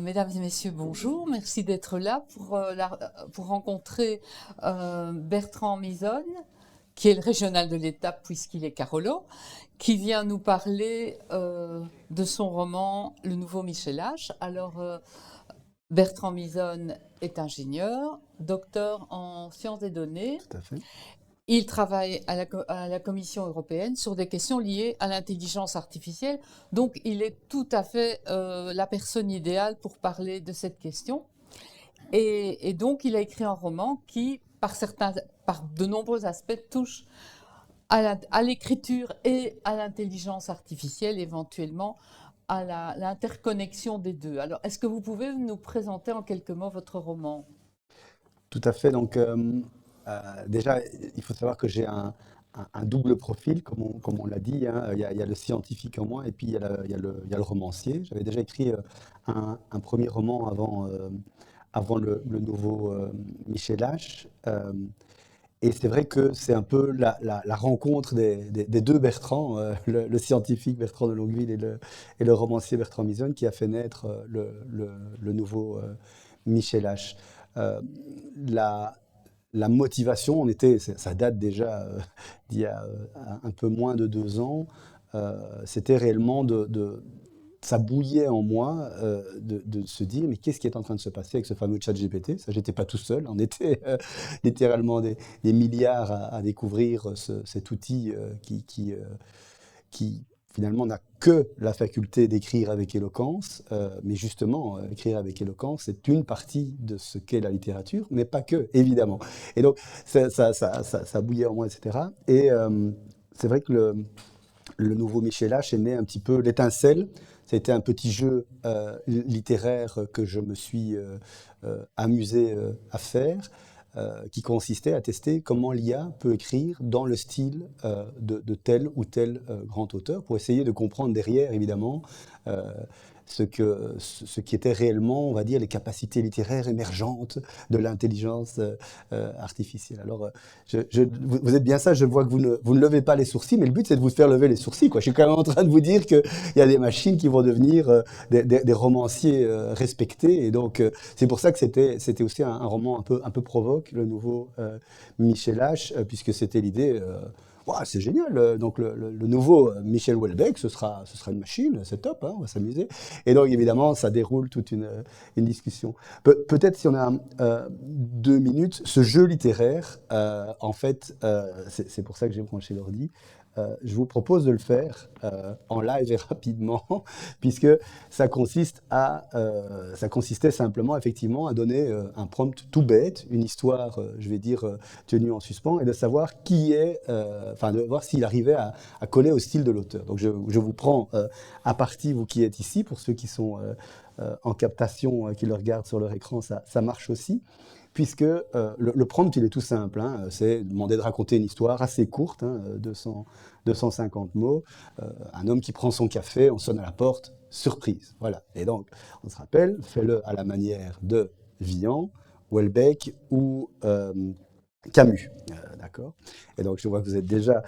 Mesdames et messieurs, bonjour. Merci d'être là pour rencontrer Bertrand Misonne, qui est le régional de l'Étape puisqu'il est Carolo, qui vient nous parler de son roman Le Nouveau Michel H. Alors, Bertrand Misonne est ingénieur, docteur en sciences des données. Tout à fait. Il travaille à la Commission européenne sur des questions liées à l'intelligence artificielle. Donc, il est tout à fait la personne idéale pour parler de cette question. Et donc, il a écrit un roman qui, par de nombreux aspects, touche à l'écriture et à l'intelligence artificielle, éventuellement à l'interconnexion des deux. Alors, est-ce que vous pouvez nous présenter en quelques mots votre roman? Tout à fait. Donc, déjà, il faut savoir que j'ai un double profil, comme on l'a dit, hein. Il y a le scientifique en moi et puis il y a le romancier. J'avais déjà écrit un premier roman avant le nouveau Michel H. Et c'est vrai que c'est un peu la rencontre des deux Bertrand, le scientifique Bertrand de Longueville et le romancier Bertrand Misonne, qui a fait naître le nouveau Michel H. Euh, la, la motivation, ça date déjà d'il y a un peu moins de 2 ans. C'était réellement ça bouillait en moi de se dire, mais qu'est-ce qui est en train de se passer avec ce fameux chat GPT? Ça, j'étais pas tout seul, on était littéralement des milliards à découvrir cet outil qui finalement n'a que la faculté d'écrire avec éloquence, mais justement, écrire avec éloquence, c'est une partie de ce qu'est la littérature, mais pas que, évidemment. Et donc, ça bouillait en moi, etc. Et c'est vrai que le nouveau Michel H est né un petit peu l'étincelle. C'était un petit jeu littéraire que je me suis amusé à faire, qui consistait à tester comment l'IA peut écrire dans le style de tel ou tel grand auteur, pour essayer de comprendre derrière, évidemment, euh, ce qui était réellement, on va dire, les capacités littéraires émergentes de l'intelligence artificielle. Alors, vous êtes bien ça, je vois que vous ne levez pas les sourcils, mais le but, c'est de vous faire lever les sourcils, quoi. Je suis quand même en train de vous dire qu'il y a des machines qui vont devenir des romanciers respectés, et donc c'est pour ça que c'était aussi un roman un peu provoque, le nouveau Michel H, puisque c'était l'idée. Ouah, c'est génial. Donc le nouveau Michel Houellebecq, ce sera une machine, c'est top, hein, on va s'amuser. Et donc évidemment, ça déroule toute une discussion. Peut-être si on a 2 minutes, ce jeu littéraire, en fait, c'est pour ça que j'ai branché l'ordi. Je vous propose de le faire en live et rapidement, puisque ça consistait simplement effectivement à donner un prompt tout bête, une histoire, je vais dire, tenue en suspens, et de savoir enfin de voir s'il arrivait à coller au style de l'auteur. Donc je vous prends à partie, vous qui êtes ici, pour ceux qui sont en captation, qui le regardent sur leur écran, ça marche aussi. Puisque le prompt, il est tout simple, hein, c'est demander de raconter une histoire assez courte, hein, 250 mots. Un homme qui prend son café, on sonne à la porte, surprise. Voilà. Et donc, on se rappelle, fais-le à la manière de Villon, Houellebecq ou Camus. D'accord. Et donc, je vois que vous êtes déjà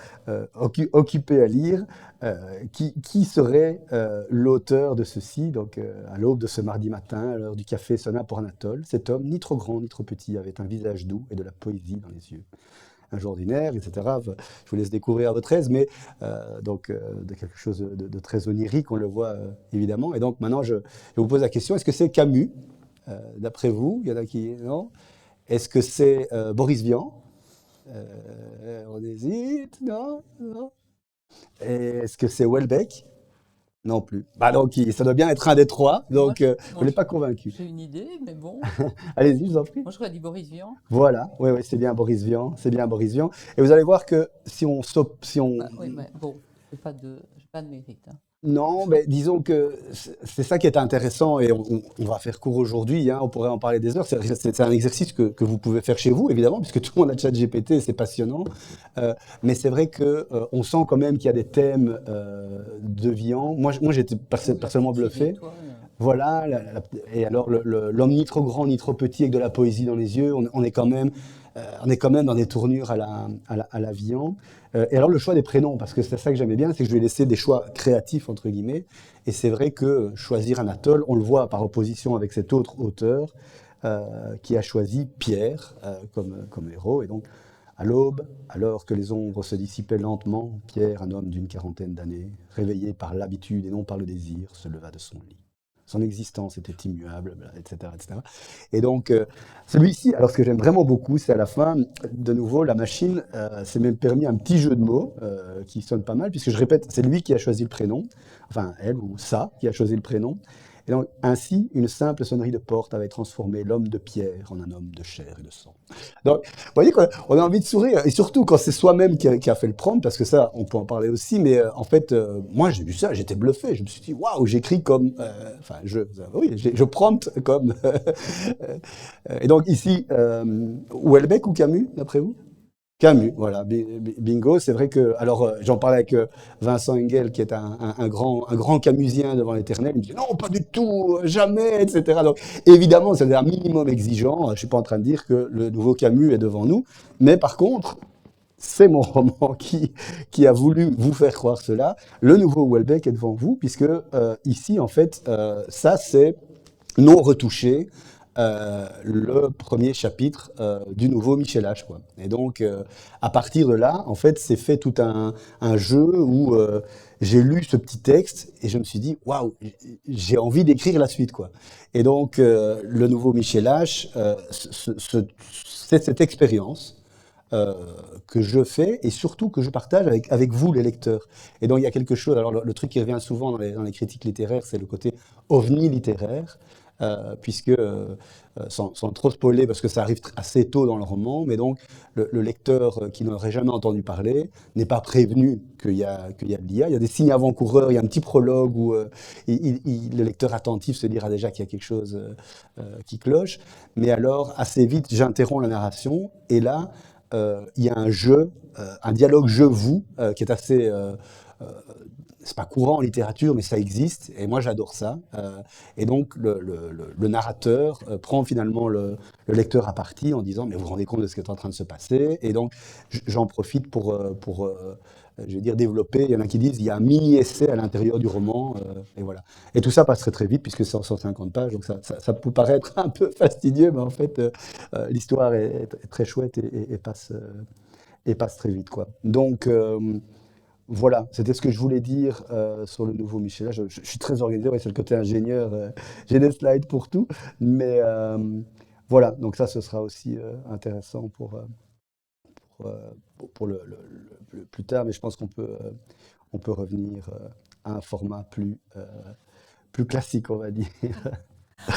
occupé à lire. Qui serait l'auteur de ceci? Donc, à l'aube de ce mardi matin, à l'heure du café sonna pour Anatole. Cet homme, ni trop grand ni trop petit, avait un visage doux et de la poésie dans les yeux. Un jour ordinaire, etc. Je vous laisse découvrir à votre aise, mais de quelque chose de très onirique, on le voit évidemment. Et donc, maintenant, je vous pose la question, est-ce que c'est Camus, d'après vous? Il y en a qui... Non. Est-ce que c'est Boris Vian? On hésite, non, non. Est-ce que c'est Houellebecq? Non plus. Bah donc, ça doit bien être un des trois. Moi, Donc, vous n'êtes pas convaincu. j'ai une idée, mais bon, Allez-y, je vous en prie. moi j'aurais dit Boris Vian. Voilà, oui, oui, c'est bien Boris Vian, c'est bien Boris Vian. Et vous allez voir que si on, Oui, mais bon, j'ai pas de mérite, hein. non, mais disons que c'est ça qui est intéressant et on va faire court aujourd'hui, hein, on pourrait en parler des heures. C'est un exercice que vous pouvez faire chez vous, évidemment, puisque tout le monde a ChatGPT, c'est passionnant. Mais c'est vrai que on sent quand même qu'il y a des thèmes deviants. Moi j'étais personnellement bluffé. Toi, Voilà, et alors l'homme ni trop grand ni trop petit avec de la poésie dans les yeux, on est quand même on est quand même dans des tournures à la Vian. Et alors le choix des prénoms, parce que c'est ça que j'aimais bien, c'est que je lui ai laissé des choix créatifs, entre guillemets. Et c'est vrai que choisir Anatole, on le voit par opposition avec cet autre auteur qui a choisi Pierre comme héros. Et donc, à l'aube, alors que les ombres se dissipaient lentement, Pierre, un homme d'une quarantaine d'années, réveillé par l'habitude et non par le désir, se leva de son lit. Son existence était immuable, etc., etc. Et donc, celui-ci, alors ce que j'aime vraiment beaucoup, c'est à la fin, de nouveau, la machine s'est même permis un petit jeu de mots qui sonne pas mal, puisque je répète, c'est lui qui a choisi le prénom, enfin elle ou ça qui a choisi le prénom. Et donc, ainsi, une simple sonnerie de porte avait transformé l'homme de pierre en un homme de chair et de sang. Donc, vous voyez qu'on a envie de sourire, et surtout quand c'est soi-même qui a fait le prompt, parce que ça, on peut en parler aussi, mais en fait, moi j'ai vu ça, j'étais bluffé, je me suis dit, waouh, j'écris comme, enfin, oui, je prompt comme. Et donc ici, Houellebecq ou Camus, d'après vous? Camus, voilà, bingo. C'est vrai que, alors j'en parlais avec Vincent Engel, qui est un grand camusien devant l'Éternel. Il me dit non, pas du tout, jamais, etc. Donc évidemment, c'est un minimum exigeant. Je suis pas en train de dire que le nouveau Camus est devant nous, mais par contre, c'est mon roman qui a voulu vous faire croire cela. Le nouveau Houellebecq est devant vous, puisque ici, en fait, ça c'est non retouché, le premier chapitre du nouveau Michel H, quoi. Et donc, à partir de là, en fait, c'est fait tout un jeu où j'ai lu ce petit texte et je me suis dit, waouh, j'ai envie d'écrire la suite, quoi. Et donc, le nouveau Michel H, c'est cette expérience que je fais et surtout que je partage avec vous, les lecteurs. Et donc, il y a quelque chose, alors le truc qui revient souvent dans les critiques littéraires, c'est le côté ovni littéraire. Puisque, sans trop spoiler, parce que ça arrive assez tôt dans le roman, mais donc le lecteur qui n'aurait jamais entendu parler n'est pas prévenu qu'il y a de l'IA. Il y a des signes avant-coureurs, il y a un petit prologue où le lecteur attentif se dira déjà qu'il y a quelque chose qui cloche. Mais alors, assez vite, j'interromps la narration, et là, il y a un jeu, un dialogue je-vous, qui est assez... c'est pas courant en littérature, mais ça existe, et moi j'adore ça. Et donc le narrateur prend finalement le lecteur à partie en disant, mais vous vous rendez compte de ce qui est en train de se passer, et donc j'en profite pour je vais dire, développer. Il y en a qui disent, il y a un mini-essai à l'intérieur du roman, et voilà. Et tout ça passe très très vite, puisque c'est en 150 pages, donc ça peut paraître un peu fastidieux, mais en fait, l'histoire est très chouette et passe très vite, quoi. Donc, voilà, c'était ce que je voulais dire sur le nouveau Michel. Je suis très organisé, ouais, c'est le côté ingénieur. J'ai des slides pour tout. Mais voilà, donc ça, ce sera aussi intéressant pour, euh, pour le plus tard. Mais je pense on peut revenir à un format plus classique, on va dire.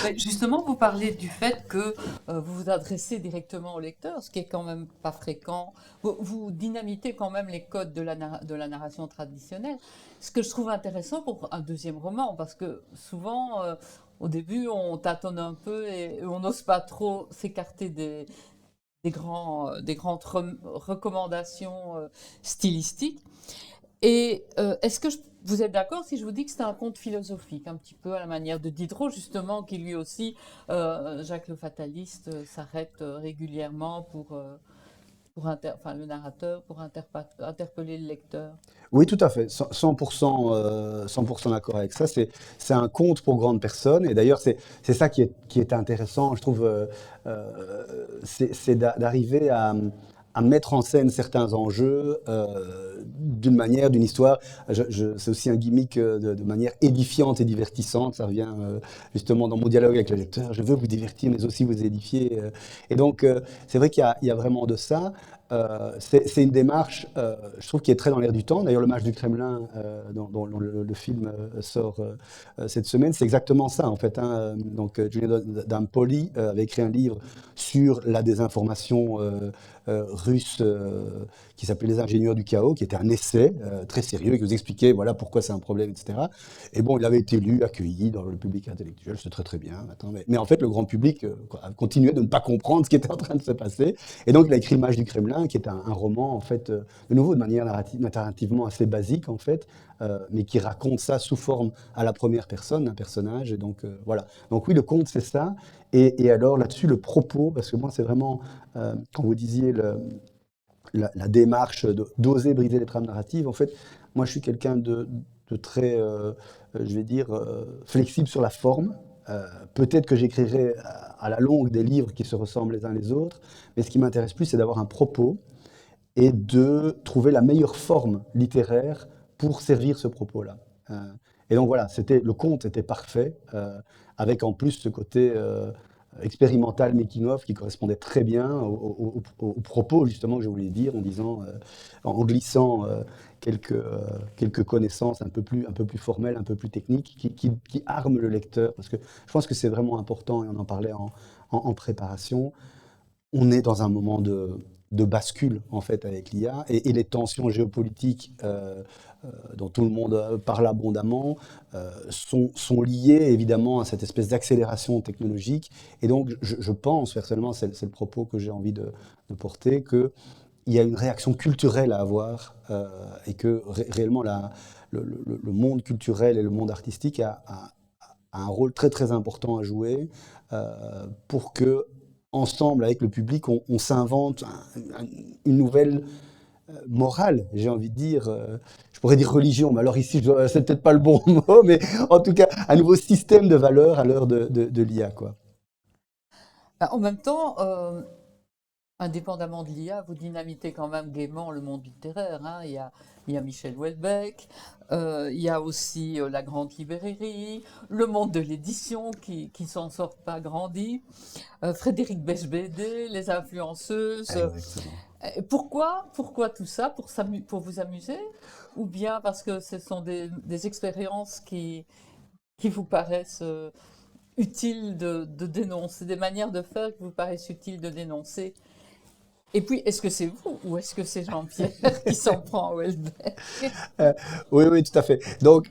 Mais justement, vous parlez du fait que vous vous adressez directement au lecteur, ce qui est quand même pas fréquent. Vous dynamitez quand même les codes de la narration traditionnelle. Ce que je trouve intéressant pour un deuxième roman, parce que souvent, au début, on tâtonne un peu et on n'ose pas trop s'écarter des grandes recommandations stylistiques. Et est-ce que vous êtes d'accord si je vous dis que c'est un conte philosophique, un petit peu à la manière de Diderot, justement, qui lui aussi, Jacques le Fataliste, s'arrête régulièrement enfin, le narrateur, pour interpeller le lecteur. Oui, tout à fait. 100% d'accord avec ça. C'est un conte pour grandes personnes. Et d'ailleurs, c'est ça qui est intéressant, je trouve, c'est d'arriver à mettre en scène certains enjeux d'une manière, d'une histoire. C'est aussi un gimmick de manière édifiante et divertissante. Ça revient justement dans mon dialogue avec le lecteur. Je veux vous divertir, mais aussi vous édifier. Et donc, c'est vrai qu'il y a vraiment de ça. C'est une démarche, je trouve, qui est très dans l'air du temps. D'ailleurs, le match du Kremlin, dont le film sort cette semaine, c'est exactement ça, en fait, hein. Donc, Giulio D'Ampoli avait écrit un livre sur la désinformation russe qui s'appelait Les ingénieurs du chaos, qui était un essai très sérieux, qui vous expliquait voilà pourquoi c'est un problème, etc. Et bon, il avait été lu, accueilli dans le public intellectuel, c'est très très bien. Attends, mais en fait, le grand public a continué de ne pas comprendre ce qui était en train de se passer. Et donc, il a écrit L'image du Kremlin, qui est un roman, en fait, de nouveau, de manière narrativement assez basique, en fait, mais qui raconte ça sous forme à la première personne, d'un personnage. Et donc, voilà. Donc oui, le conte, c'est ça. Et alors là-dessus, le propos, parce que moi, c'est vraiment, quand vous disiez la démarche d'oser briser les trames narratives, en fait, moi, je suis quelqu'un de très, je vais dire, flexible sur la forme. Peut-être que j'écrirai à la longue des livres qui se ressemblent les uns les autres, mais ce qui m'intéresse plus, c'est d'avoir un propos et de trouver la meilleure forme littéraire pour servir ce propos-là. Et donc voilà, le conte était parfait, avec en plus ce côté expérimental making-of qui correspondait très bien au propos justement que je voulais dire en disant, en glissant quelques connaissances un peu plus formelles, un peu plus techniques, qui arment le lecteur. Parce que je pense que c'est vraiment important, et on en parlait en préparation, on est dans un moment de bascule en fait avec l'IA et les tensions géopolitiques dont tout le monde parle abondamment sont liées évidemment à cette espèce d'accélération technologique. Et donc je pense personnellement, c'est le propos que j'ai envie de porter, qu'il y a une réaction culturelle à avoir et que réellement le monde culturel et le monde artistique a un rôle très très important à jouer pour que ensemble avec le public, on s'invente une nouvelle morale, j'ai envie de dire. Je pourrais dire religion, mais alors ici, c'est peut-être pas le bon mot, mais en tout cas, un nouveau système de valeurs à l'heure de l'IA, quoi. Bah, en même temps, indépendamment de l'IA, vous dynamitez quand même gaiement le monde littéraire, hein. Il y a Michel Houellebecq, il y a aussi la Grande Librairie, le monde de l'édition qui s'en sort pas grandi, Frédéric Beigbeder, les influenceuses. Exactement. Pourquoi tout ça? Pour vous amuser? Ou bien parce que ce sont des expériences qui vous paraissent utiles de dénoncer, des manières de faire qui vous paraissent utiles de dénoncer? Et puis, est-ce que c'est vous ou est-ce que c'est Jean-Pierre qui s'en prend à Houellebecq? Euh, oui, oui, tout à fait. Donc,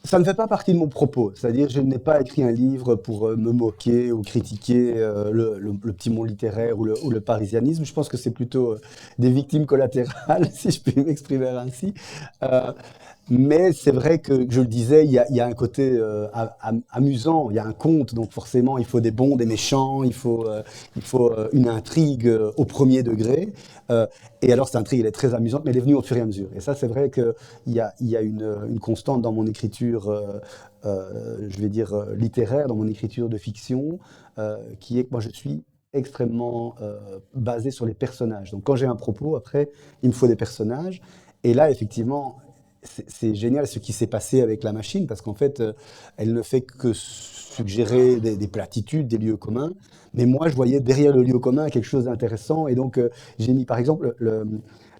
ça ne fait pas partie de mon propos. C'est-à-dire, je n'ai pas écrit un livre pour me moquer ou critiquer le petit monde littéraire ou le parisianisme. Je pense que c'est plutôt des victimes collatérales, si je puis m'exprimer ainsi. Euh, mais c'est vrai que, je le disais, il y a un côté amusant, il y a un conte, donc forcément il faut des bons, des méchants, il faut une intrigue au premier degré. Euh, et alors cette intrigue, elle est très amusante, mais elle est venue au fur et à mesure. Et ça, c'est vrai qu'il y a une constante dans mon écriture, je vais dire littéraire, dans mon écriture de fiction, qui est que moi je suis extrêmement basé sur les personnages. Donc quand j'ai un propos, après, il me faut des personnages. Et là, effectivement, c'est génial ce qui s'est passé avec la machine, parce qu'en fait, elle ne fait que suggérer des platitudes, des lieux communs. Mais moi, je voyais derrière le lieu commun quelque chose d'intéressant. Et donc, j'ai mis, par exemple,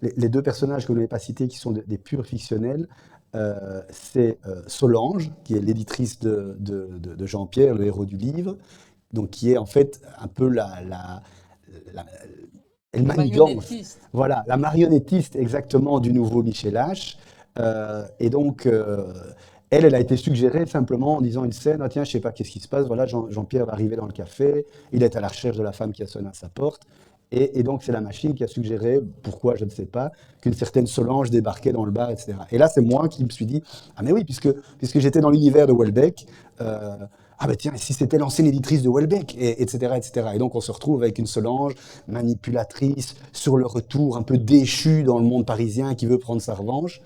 les deux personnages que vous n'avez pas cités, qui sont des purs fictionnels. C'est Solange, qui est l'éditrice de Jean-Pierre, le héros du livre, donc qui est en fait un peu la- elle La manigance, marionnettiste. voilà, la marionnettiste exactement du nouveau Michel H. Et donc, elle a été suggérée simplement en disant une scène, ah tiens, je sais pas qu'est-ce qui se passe, voilà, Jean-Pierre va arriver dans le café, il est à la recherche de la femme qui a sonné à sa porte, et donc c'est la machine qui a suggéré, pourquoi, je ne sais pas, qu'une certaine Solange débarquait dans le bar, etc. Et là, c'est moi qui me suis dit, ah mais oui, puisque j'étais dans l'univers de Houellebecq, ah ben tiens, et si c'était l'ancienne éditrice de Houellebecq, etc., etc. Et donc on se retrouve avec une Solange manipulatrice, sur le retour, un peu déchue dans le monde parisien, qui veut prendre sa revanche.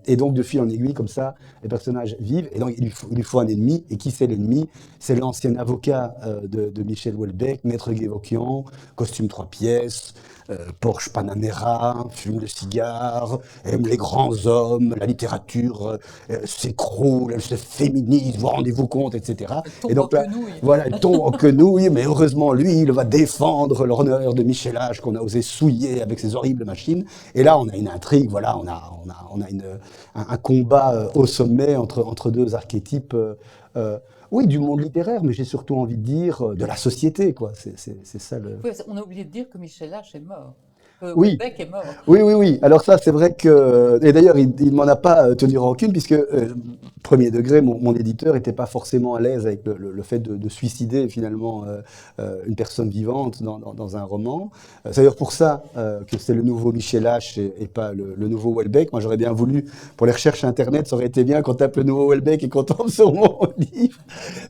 Et donc, de fil en aiguille, comme ça, les personnages vivent. Et donc, il lui faut un ennemi. Et qui c'est l'ennemi? C'est l'ancien avocat de Michel Houellebecq, Maître Guévauquian, costume 3 pièces, Porsche Panamera, fume le cigare, aime les grands hommes, la littérature s'écroule, elle se féminise, vous rendez-vous compte, etc. Elle Et tombe en donc là, quenouille. voilà, il tombe en quenouille, mais heureusement, lui, il va défendre l'honneur de Michel H qu'on a osé souiller avec ses horribles machines. Et là, on a une intrigue, voilà, on a un combat au sommet entre deux archétypes, euh, oui, du monde littéraire, mais j'ai surtout envie de dire de la société, quoi. C'est ça le. Oui, on a oublié de dire que Michel H est mort. Oui, Welbeck est mort. oui, oui, oui. Alors ça, c'est vrai que... Et d'ailleurs, il m'en a pas tenu rancune, puisque, premier degré, mon éditeur n'était pas forcément à l'aise avec le fait de suicider, finalement, une personne vivante dans un roman. C'est d'ailleurs pour ça que c'est le nouveau Michel H. Et pas le nouveau Welbeck. Moi, j'aurais bien voulu, pour les recherches Internet, ça aurait été bien qu'on tape le nouveau Welbeck et qu'on tombe sur mon livre.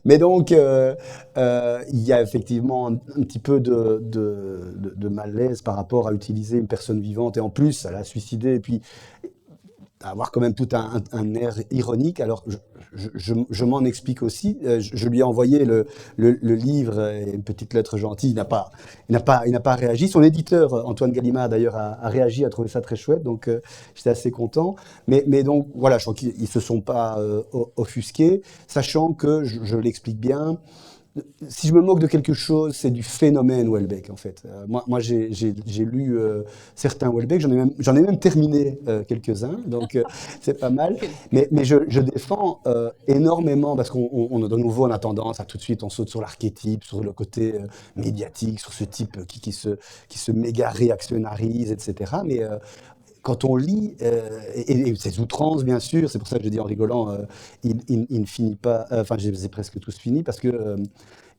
Mais donc, il y a effectivement un petit peu de malaise par rapport à utiliser une personne vivante et en plus à la suicider et puis avoir quand même tout un air ironique. Alors je m'en explique aussi. Je lui ai envoyé le livre et une petite lettre gentille. Il n'a pas réagi. Son éditeur Antoine Gallimard d'ailleurs a réagi, a trouvé ça très chouette. Donc j'étais assez content. Mais donc voilà, je crois qu'ils se sont pas offusqués, sachant que je l'explique bien. Si je me moque de quelque chose, c'est du phénomène Houellebecq, en fait. Moi j'ai lu certains Houellebecq, j'en ai même terminé quelques-uns, donc c'est pas mal. Quel- Mais je défends énormément, parce de nouveau, on a tendance à tout de suite, on saute sur l'archétype, sur le côté médiatique, sur ce type qui se méga réactionnarise, etc. Mais quand on lit, et ces outrances, bien sûr, c'est pour ça que je dis en rigolant, il ne finit pas, enfin, je les ai presque tous finis, parce que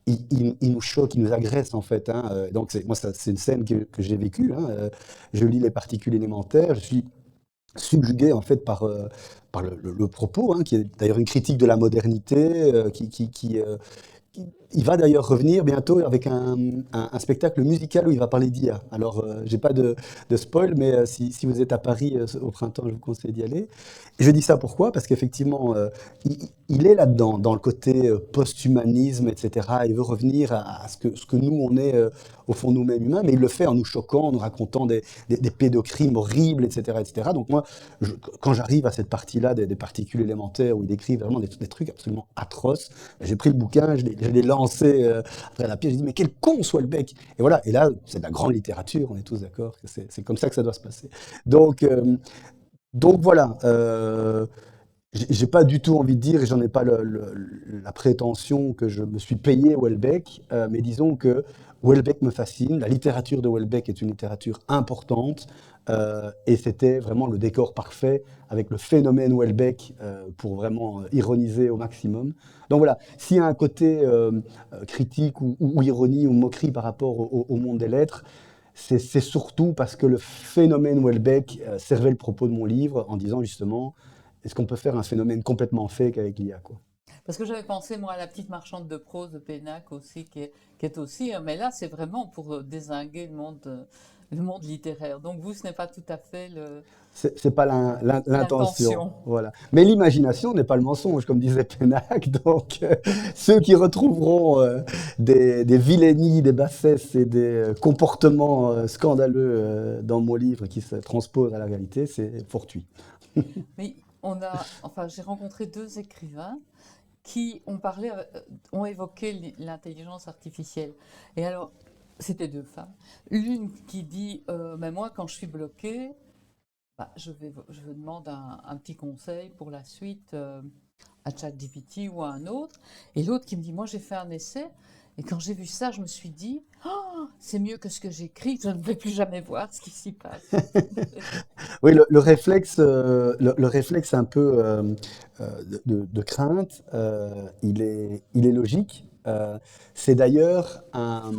il nous choque, il nous agresse, en fait. Hein. Donc, moi, c'est une scène que j'ai vécue. Hein. Je lis les particules élémentaires, je suis subjugué, en fait, par le propos, hein, qui est d'ailleurs une critique de la modernité, il va d'ailleurs revenir bientôt avec un spectacle musical où il va parler d'IA. Alors, j'ai pas de spoil, mais si vous êtes à Paris au printemps, je vous conseille d'y aller. Et je dis ça pourquoi? Parce qu'effectivement, il est là-dedans, dans le côté post-humanisme, etc. Il veut revenir à ce que nous, on est au fond nous-mêmes humains, mais il le fait en nous choquant, en nous racontant des pédocrimes horribles, etc., etc. Donc moi, quand j'arrive à cette partie-là des particules élémentaires, où il décrit vraiment des trucs absolument atroces, j'ai pris le bouquin, je l'ai lancé après la pièce, j'ai dit, mais quel con soit le bec! Et voilà, et là, c'est de la grande littérature, on est tous d'accord que c'est comme ça que ça doit se passer. Donc, donc voilà, j'ai pas du tout envie de dire, et j'en ai pas la prétention que je me suis payé Houellebecq, mais disons que Houellebecq me fascine, la littérature de Houellebecq est une littérature importante, et c'était vraiment le décor parfait avec le phénomène Houellebecq pour vraiment ironiser au maximum. Donc voilà, s'il y a un côté critique ou ironie ou moquerie par rapport au monde des lettres, c'est surtout parce que le phénomène Houellebecq servait le propos de mon livre en disant justement, est-ce qu'on peut faire un phénomène complètement fake avec l'IA, quoi. Parce que j'avais pensé, moi, à la petite marchande de prose de Pénac aussi, qui est aussi, mais là, c'est vraiment pour dézinguer le monde littéraire. Donc, vous, ce n'est pas tout à fait C'est pas l'intention, l'intention. voilà. Mais l'imagination n'est pas le mensonge, comme disait Pénac. Donc, ceux qui retrouveront des vilainies, des bassesses et des comportements scandaleux dans mon livre qui se transposent à la réalité, c'est fortuit. Mais enfin, j'ai rencontré deux écrivains qui ont parlé, ont évoqué l'intelligence artificielle. Et alors, c'était deux femmes. L'une qui dit, mais moi, quand je suis bloquée, bah, je demande un petit conseil pour la suite à ChatGPT ou à un autre. Et l'autre qui me dit, moi, j'ai fait un essai. Et quand j'ai vu ça, je me suis dit, oh, c'est mieux que ce que j'écris, je ne vais plus jamais voir ce qui s'y passe. Oui, le réflexe un peu de crainte, il est logique. C'est d'ailleurs un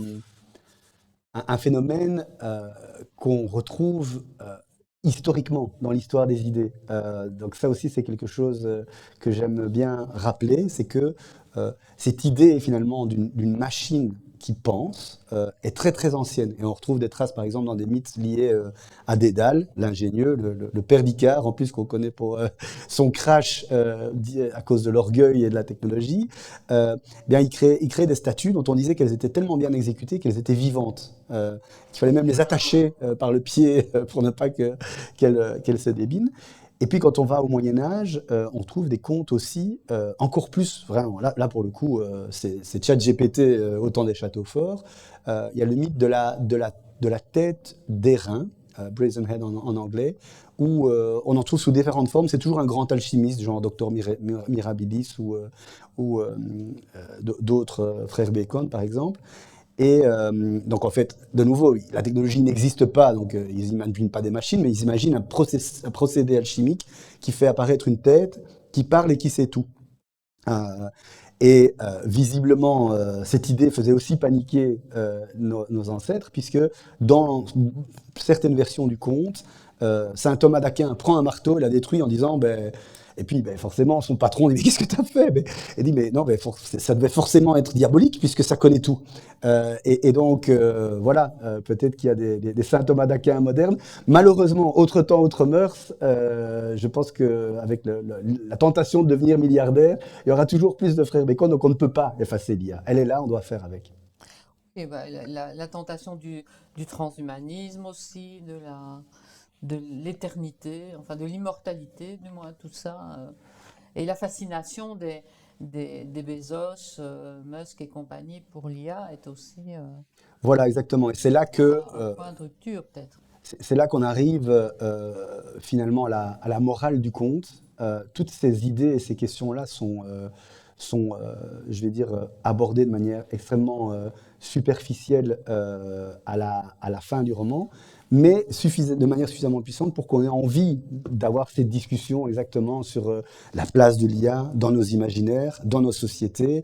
phénomène qu'on retrouve historiquement dans l'histoire des idées. Donc ça aussi, c'est quelque chose que j'aime bien rappeler, c'est que cette idée finalement d'une machine qui pense est très très ancienne. Et on retrouve des traces par exemple dans des mythes liés à Dédale, l'ingénieux, le père d'Icare, en plus qu'on connaît pour son crash à cause de l'orgueil et de la technologie. Bien, il crée des statues dont on disait qu'elles étaient tellement bien exécutées qu'elles étaient vivantes. Qu'il fallait même les attacher par le pied pour ne pas qu'elles se débinent. Et puis quand on va au Moyen Âge, on trouve des contes aussi, encore plus, vraiment, là pour le coup, c'est ChatGPT au temps des châteaux forts. Il y a le mythe de la tête d'airain, Brazen Head en anglais, où on en trouve sous différentes formes. C'est toujours un grand alchimiste, genre Docteur Mirabilis ou d'autres frères Bacon, par exemple. Et donc en fait, de nouveau, la technologie n'existe pas, donc ils n'imaginent pas des machines, mais ils imaginent un procédé alchimique qui fait apparaître une tête, qui parle et qui sait tout. Euh, Visiblement, cette idée faisait aussi paniquer nos ancêtres, puisque dans certaines versions du conte, saint Thomas d'Aquin prend un marteau et la détruit en disant, ben, et puis ben, forcément son patron dit, mais qu'est-ce que tu as fait? Ben, il dit, mais non, ben, ça devait forcément être diabolique puisque ça connaît tout. Et donc, voilà, peut-être qu'il y a des saint Thomas d'Aquin modernes. Malheureusement, autre temps, autre mœurs, je pense qu'avec la tentation de devenir milliardaire, il y aura toujours plus de frères Bacon, donc on ne peut pas effacer l'IA. Elle est là, on doit faire avec. Et ben, la tentation du transhumanisme aussi, de l'éternité, enfin de l'immortalité, du moins tout ça, et la fascination des Bezos, Musk et compagnie pour l'IA est aussi Voilà, exactement. Et c'est là que un point de rupture peut-être. c'est là qu'on arrive finalement à la morale du conte. Toutes ces idées et ces questions-là sont je vais dire, abordées de manière extrêmement superficielle à la fin du roman, mais de manière suffisamment puissante pour qu'on ait envie d'avoir cette discussion exactement sur la place de l'IA dans nos imaginaires, dans nos sociétés,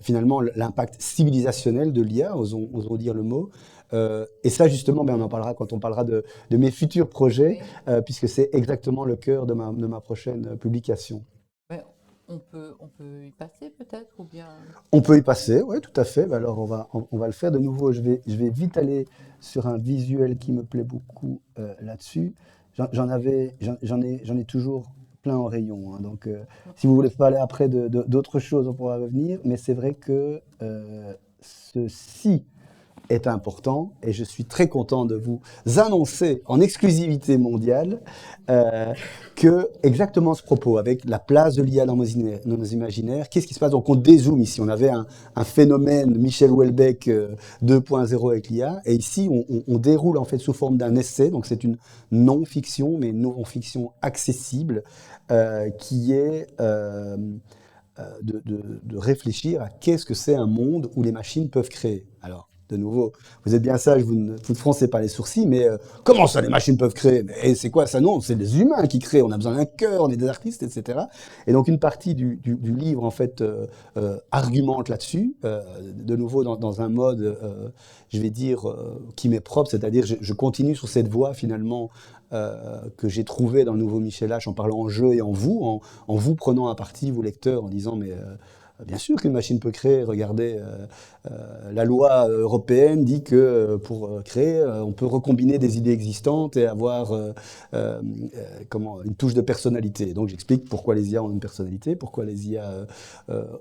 finalement l'impact civilisationnel de l'IA, osons dire le mot. Et ça, justement, ben, on en parlera quand on parlera de mes futurs projets, Oui, puisque c'est exactement le cœur de ma prochaine publication. mais on peut y passer peut-être, ou bien. On peut y passer, oui, tout à fait. Ben alors, on va le faire de nouveau. Je vais vite aller sur un visuel qui me plaît beaucoup là-dessus. J'en ai toujours plein en rayon, hein. Donc, si vous voulez parler après d'autres choses, on pourra revenir. Mais c'est vrai que ceci est important et je suis très content de vous annoncer en exclusivité mondiale que exactement ce propos, avec la place de l'IA dans nos imaginaires, qu'est-ce qui se passe? Donc on dézoome ici, on avait un phénomène Michel Houellebecq 2.0 avec l'IA, et ici on déroule en fait sous forme d'un essai, donc c'est une non-fiction, mais une non-fiction accessible, qui est de réfléchir à qu'est-ce que c'est un monde où les machines peuvent créer. Alors, de nouveau, vous êtes bien sage, vous ne froncez pas les sourcils, mais comment ça les machines peuvent créer? Mais c'est quoi ça? Non, c'est les humains qui créent, on a besoin d'un cœur, on est des artistes, etc. Et donc une partie du livre, en fait, argumente là-dessus, de nouveau dans un mode, je vais dire, qui m'est propre, c'est-à-dire je continue sur cette voie finalement que j'ai trouvé dans le nouveau Michel H en parlant en jeu et en vous, en vous prenant à partie, vous lecteurs, en disant mais bien sûr qu'une machine peut créer. Regardez, la loi européenne dit que pour créer, on peut recombiner des idées existantes et avoir comment, une touche de personnalité. Donc j'explique pourquoi les IA ont une personnalité, pourquoi les IA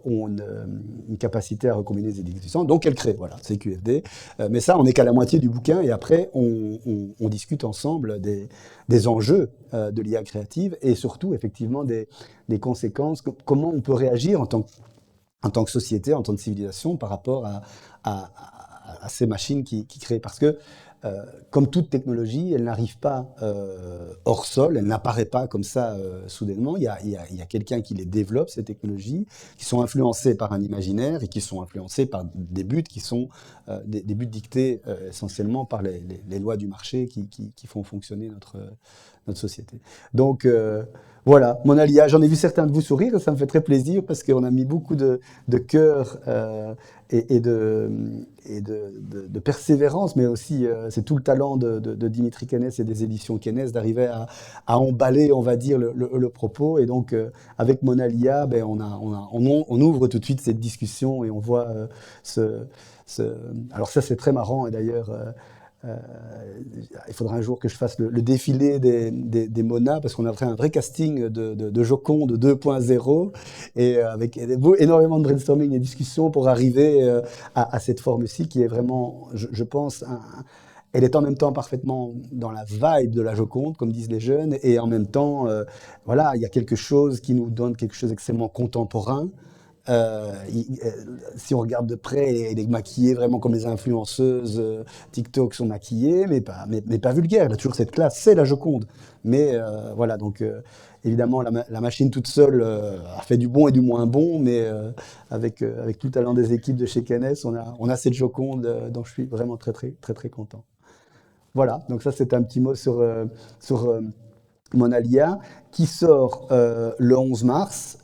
ont une capacité à recombiner des idées existantes. Donc elles créent, voilà, c'est QFD. Mais ça, on n'est qu'à la moitié du bouquin et après, on discute ensemble des enjeux de l'IA créative et surtout, effectivement, des conséquences, comment on peut réagir en tant que société, en tant que civilisation, par rapport à ces machines qui créent. Parce que, comme toute technologie, elle n'arrive pas hors sol, elle n'apparaît pas comme ça soudainement. Il y a quelqu'un qui les développe, ces technologies, qui sont influencées par un imaginaire et qui sont influencées par des buts qui sont des buts dictés essentiellement par les lois du marché qui font fonctionner notre société. Donc, voilà, mon alia, j'en ai vu certains de vous sourire, et ça me fait très plaisir parce qu'on a mis beaucoup de cœur et de persévérance, mais aussi c'est tout le talent de Dimitri Kennes et des éditions Kennes d'arriver à emballer, on va dire, le propos. Et donc, avec Mona Lia, ben, on ouvre tout de suite cette discussion et on voit alors ça, c'est très marrant, et d'ailleurs, euh, il faudra un jour que je fasse le défilé des Mona, parce qu'on a fait un vrai casting de Joconde 2.0, et avec énormément de brainstorming et discussions pour arriver à cette forme-ci qui est vraiment, je pense, elle est en même temps parfaitement dans la vibe de la Joconde, comme disent les jeunes, et en même temps, voilà, il y a quelque chose qui nous donne quelque chose d'extrêmement contemporain, si on regarde de près, elle est maquillée vraiment comme les influenceuses TikTok sont maquillées, mais pas vulgaire. Elle a toujours cette classe, c'est la Joconde. Mais voilà, donc évidemment, la machine toute seule a fait du bon et du moins bon, mais avec tout le talent des équipes de chez Canes, on a cette Joconde dont je suis vraiment très, très, très, très content. Voilà, donc ça, c'est un petit mot sur Monalia, qui sort le 11 mars.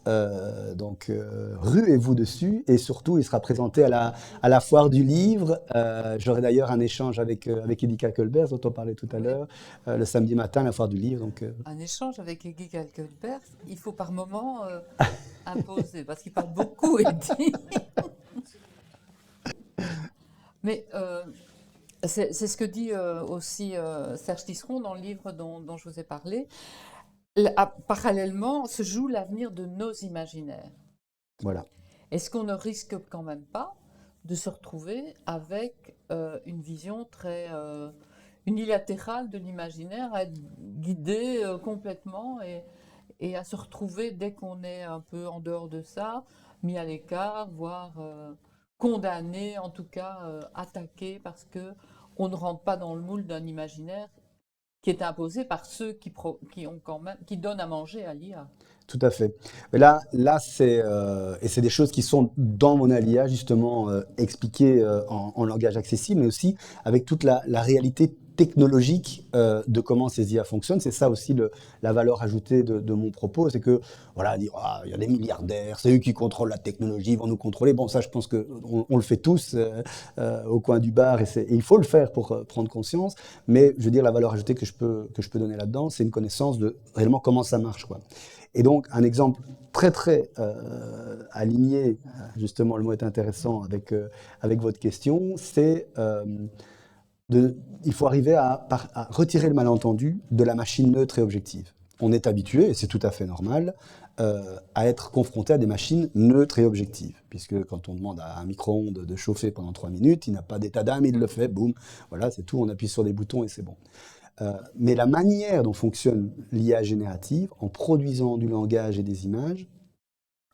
Donc, ruez-vous dessus. Et surtout, il sera présenté à la foire du livre. J'aurai d'ailleurs un échange avec Edika Colbert, dont on parlait tout à Oui. l'heure, le samedi matin à la foire du livre. Donc, Un échange avec Guy Kalkenberg, il faut par moment imposer, parce qu'il parle beaucoup, Eddie. Mais c'est ce que dit aussi Serge Tisseron dans le livre dont je vous ai parlé. Parallèlement, se joue l'avenir de nos imaginaires. voilà. Est-ce qu'on ne risque quand même pas de se retrouver avec une vision très unilatérale de l'imaginaire, à être guidé complètement et à se retrouver dès qu'on est un peu en dehors de ça, mis à l'écart, voire condamné, en tout cas attaqué parce que on ne rentre pas dans le moule d'un imaginaire qui est imposé par ceux qui ont quand même, qui donnent à manger à l'IA. Tout à fait. Mais là et c'est des choses qui sont dans mon Alia, justement, expliquées en langage accessible, mais aussi avec toute la réalité technologique de comment ces IA fonctionnent. C'est ça aussi la valeur ajoutée de mon propos, c'est que, voilà, dire, ah, il y a des milliardaires, c'est eux qui contrôlent la technologie, ils vont nous contrôler. Bon, ça, je pense qu'on le fait tous au coin du bar, et il faut le faire pour prendre conscience. Mais je veux dire, la valeur ajoutée que je peux donner là-dedans, c'est une connaissance de réellement comment ça marche, quoi. Et donc, un exemple très, très aligné, justement, le mot est intéressant avec votre question, c'est il faut arriver à retirer le malentendu de la machine neutre et objective. On est habitué, et c'est tout à fait normal, à être confronté à des machines neutres et objectives. Puisque quand on demande à un micro-ondes de chauffer pendant 3 minutes, il n'a pas d'état d'âme, il le fait, boum, voilà, c'est tout, on appuie sur des boutons et c'est bon. Mais la manière dont fonctionne l'IA générative, en produisant du langage et des images,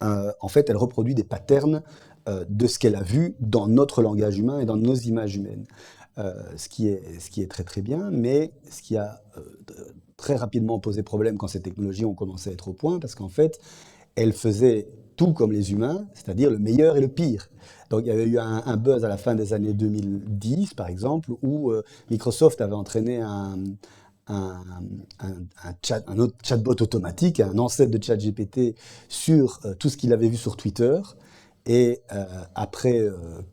en fait, elle reproduit des patterns de ce qu'elle a vu dans notre langage humain et dans nos images humaines. Ce qui est très très bien, mais ce qui a très rapidement posé problème quand ces technologies ont commencé à être au point, parce qu'en fait, elles faisaient tout comme les humains, c'est-à-dire le meilleur et le pire. Donc il y avait eu un buzz à la fin des années 2010, par exemple, où Microsoft avait entraîné un, un autre chatbot automatique, un ancêtre de ChatGPT, sur tout ce qu'il avait vu sur Twitter. Et après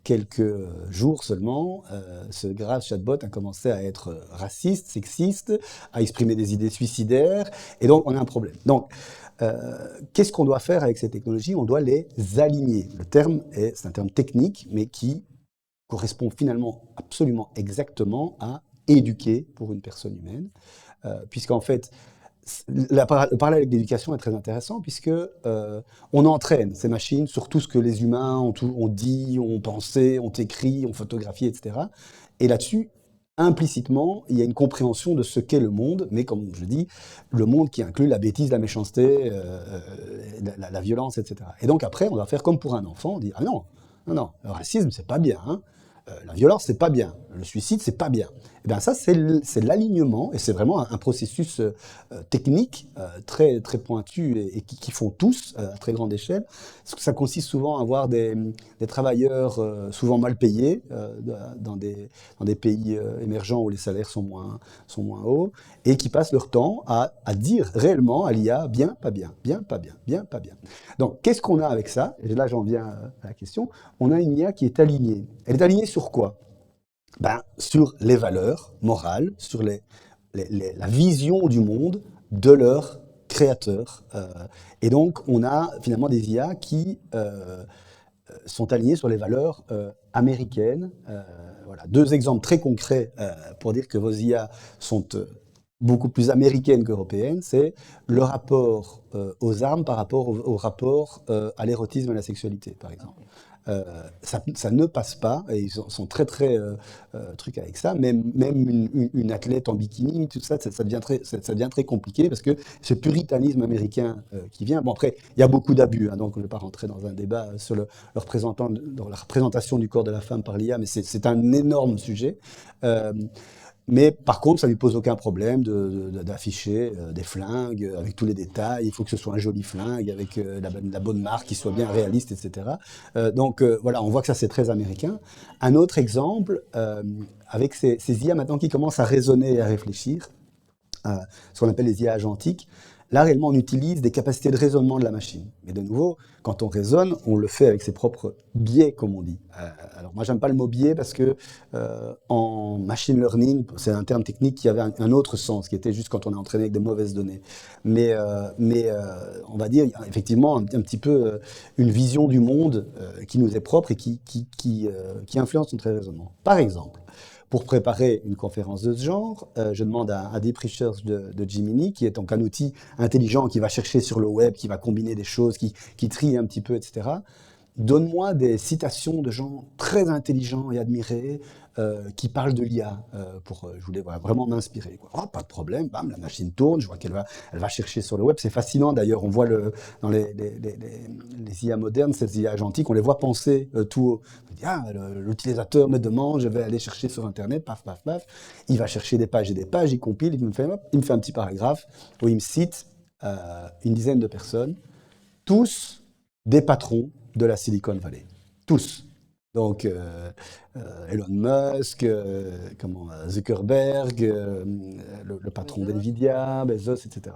quelques jours seulement, ce grave chatbot a commencé à être raciste, sexiste, à exprimer des idées suicidaires, et donc on a un problème. Donc, qu'est-ce qu'on doit faire avec ces technologies? On doit les aligner. Le terme c'est un terme technique, mais qui correspond finalement absolument exactement à éduquer pour une personne humaine, puisqu'en fait, le parallèle avec l'éducation est très intéressant puisque on entraîne ces machines sur tout ce que les humains ont dit, ont pensé, ont écrit, ont photographié, etc. Et là-dessus, implicitement, il y a une compréhension de ce qu'est le monde, mais comme je dis, le monde qui inclut la bêtise, la méchanceté, la violence, etc. Et donc après, on va faire comme pour un enfant, on dit ah non, non, non, le racisme c'est pas bien, hein. La violence, c'est pas bien. Le suicide, c'est pas bien. Et bien ça, c'est l'alignement, et c'est vraiment un processus technique très, très pointu et qui font tous à très grande échelle. Ça consiste souvent à avoir des travailleurs souvent mal payés dans des pays émergents où les salaires sont moins hauts, et qui passent leur temps à dire réellement à l'IA bien, pas bien, bien, pas bien, bien, pas bien. Donc, qu'est-ce qu'on a avec ça? Et là, j'en viens à la question. On a une IA qui est alignée. Elle est alignée sur quoi? Ben, sur les valeurs morales, sur la vision du monde de leur créateur. Et donc, on a finalement des IA qui sont alignés sur les valeurs américaines. Voilà. 2 exemples très concrets pour dire que vos IA sont beaucoup plus américaines qu'européennes, c'est le rapport aux armes par rapport au rapport à l'érotisme et à la sexualité, par exemple. ça ne passe pas, et ils sont très très trucs avec ça. Même une athlète en bikini, tout ça, ça devient très compliqué parce que ce puritanisme américain qui vient. Bon, après, il y a beaucoup d'abus, hein, donc je ne vais pas rentrer dans un débat sur la représentation du corps de la femme par l'IA, mais c'est un énorme sujet. Euh, mais par contre, ça lui pose aucun problème d'afficher des flingues avec tous les détails. Il faut que ce soit un joli flingue avec la bonne marque, qui soit bien réaliste, etc. Voilà, on voit que ça c'est très américain. Un autre exemple, avec ces IA maintenant qui commencent à raisonner et à réfléchir, ce qu'on appelle les IA agentiques. Là, réellement, on utilise des capacités de raisonnement de la machine. Mais de nouveau, quand on raisonne, on le fait avec ses propres biais, comme on dit. Alors moi, j'aime pas le mot biais parce que en machine learning, c'est un terme technique qui avait un autre sens, qui était juste quand on est entraîné avec de mauvaises données. On va dire effectivement un petit peu une vision du monde qui nous est propre et qui influence notre raisonnement. Par exemple, pour préparer une conférence de ce genre, je demande à Deep Research de Gemini, qui est donc un outil intelligent qui va chercher sur le web, qui va combiner des choses, qui trie un petit peu, etc. Donne-moi des citations de gens très intelligents et admirés qui parlent de l'IA. Je voulais vraiment m'inspirer, quoi. Oh, pas de problème, bam, la machine tourne, je vois elle va chercher sur le web. C'est fascinant d'ailleurs, on voit dans les IA modernes, ces IA agentiques, on les voit penser tout haut. On dit, l'utilisateur me demande, je vais aller chercher sur Internet, paf, paf, paf. Il va chercher des pages et des pages, il compile, il me fait un petit paragraphe où il me cite une dizaine de personnes, tous des patrons de la Silicon Valley. Tous. Donc, Elon Musk, Zuckerberg, le patron d'NVIDIA, Bezos, etc.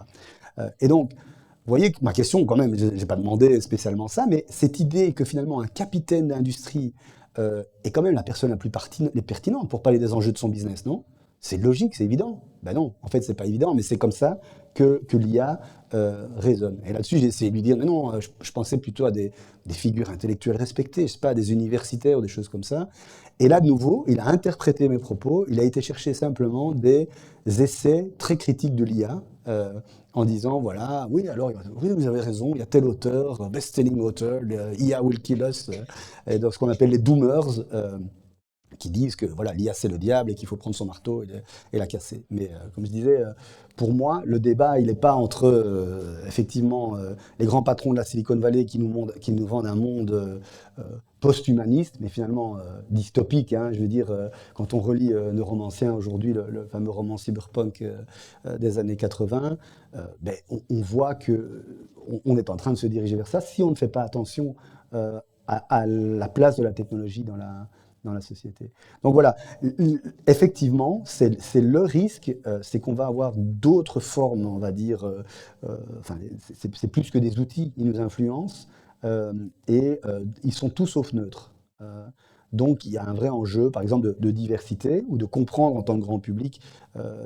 Et donc, vous voyez que ma question, quand même, je n'ai pas demandé spécialement ça, mais cette idée que finalement un capitaine d'industrie est quand même la personne la plus pertinente pour parler des enjeux de son business, non? C'est logique, c'est évident. Ben non, en fait, c'est pas évident, mais c'est comme ça que l'IA raisonne. Et là-dessus, j'ai essayé de lui dire, mais non, je pensais plutôt à des figures intellectuelles respectées, je sais pas, à des universitaires ou des choses comme ça. Et là, de nouveau, il a interprété mes propos, il a été chercher simplement des essais très critiques de l'IA, en disant, voilà, oui, alors, oui, vous avez raison, il y a tel auteur, best-selling author, IA will kill us, et dans ce qu'on appelle les doomers, qui disent que voilà, l'IA c'est le diable et qu'il faut prendre son marteau et la casser. Mais comme je disais, pour moi, le débat, il n'est pas entre effectivement les grands patrons de la Silicon Valley qui nous vendent un monde post-humaniste, mais finalement dystopique. Hein, je veux dire, quand on relit Neuromancien aujourd'hui, le fameux roman cyberpunk des années 80, on voit qu'on est en train de se diriger vers ça si on ne fait pas attention à la place de la technologie dans la société. Donc voilà, effectivement, c'est le risque, c'est qu'on va avoir d'autres formes, on va dire, enfin, c'est plus que des outils, ils nous influencent, ils sont tout sauf neutres. Donc il y a un vrai enjeu, par exemple, de diversité, ou de comprendre en tant que grand public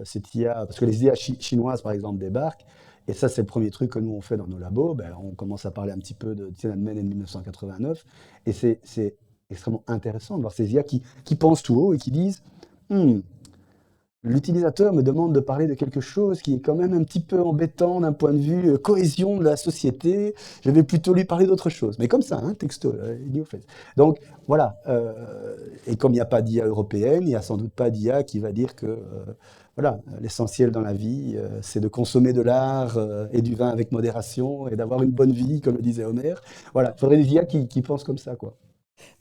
cette IA, parce que les IA chinoises, par exemple, débarquent, et ça, c'est le premier truc que nous, on fait dans nos labos. On commence à parler un petit peu de Tiananmen en 1989, et c'est extrêmement intéressant de voir ces IA qui pensent tout haut et qui disent l'utilisateur me demande de parler de quelque chose qui est quand même un petit peu embêtant d'un point de vue cohésion de la société, je vais plutôt lui parler d'autre chose. Mais comme ça, hein, texto, il fait. Donc voilà, et comme il n'y a pas d'IA européenne, il n'y a sans doute pas d'IA qui va dire que voilà, l'essentiel dans la vie, c'est de consommer de l'art et du vin avec modération et d'avoir une bonne vie, comme le disait Homère. Voilà, il faudrait des IA qui pensent comme ça, quoi.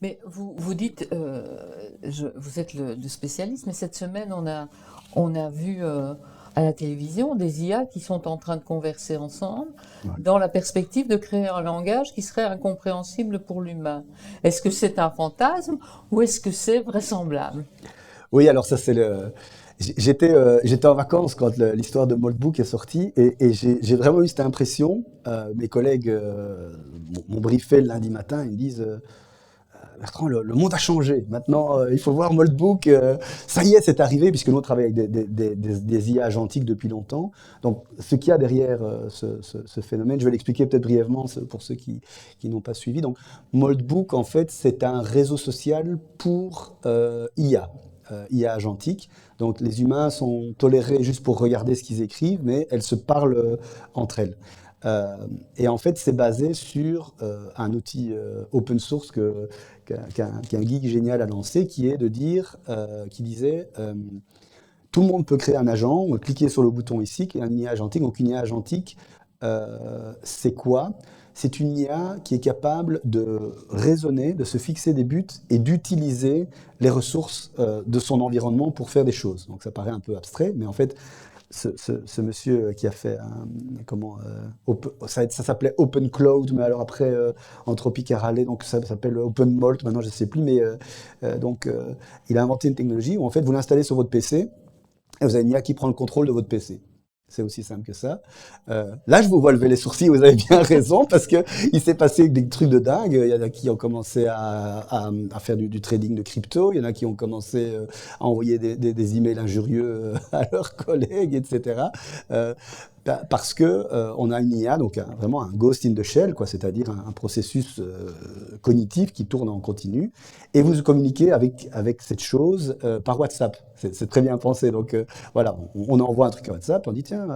Mais vous dites, vous êtes le spécialiste, mais cette semaine, on a vu à la télévision des IA qui sont en train de converser ensemble Ouais. dans la perspective de créer un langage qui serait incompréhensible pour l'humain. Est-ce que c'est un fantasme ou est-ce que c'est vraisemblable? Oui, alors ça c'est le. J'étais en vacances quand l'histoire de Moldbook est sortie et j'ai vraiment eu cette impression. Mes collègues m'ont briefé le lundi matin, ils me disent Bertrand, le monde a changé. Maintenant, il faut voir Moldbook. Ça y est, c'est arrivé, puisque nous, on travaille avec des IA agentiques depuis longtemps. Donc, ce qu'il y a derrière ce phénomène, je vais l'expliquer peut-être brièvement pour ceux qui n'ont pas suivi. Donc, Moldbook, en fait, c'est un réseau social pour IA. IA agentique. Donc les humains sont tolérés juste pour regarder ce qu'ils écrivent, mais elles se parlent entre elles. Et en fait, c'est basé sur un outil open source qu'un geek génial a lancé, qui est de dire, qui disait, tout le monde peut créer un agent, cliquer sur le bouton ici, qui est une IA agentique. Donc une IA agentique, c'est quoi? C'est une IA qui est capable de raisonner, de se fixer des buts et d'utiliser les ressources de son environnement pour faire des choses. Donc ça paraît un peu abstrait, mais en fait, ce monsieur qui a fait ça s'appelait Open Cloud, mais alors après Anthropic a râlé, donc ça s'appelle Open Malt, maintenant je ne sais plus, mais il a inventé une technologie où en fait vous l'installez sur votre PC et vous avez une IA qui prend le contrôle de votre PC. C'est aussi simple que ça. Là, je vous vois lever les sourcils, vous avez bien raison, parce que il s'est passé des trucs de dingue. Il y en a qui ont commencé à faire du trading de crypto, il y en a qui ont commencé à envoyer des emails injurieux à leurs collègues, etc. Parce que on a une IA, donc vraiment un ghost in the shell, quoi, c'est-à-dire un processus cognitif qui tourne en continu, et vous communiquez avec cette chose par WhatsApp. C'est très bien pensé. Donc voilà, on envoie un truc à WhatsApp, on dit tiens,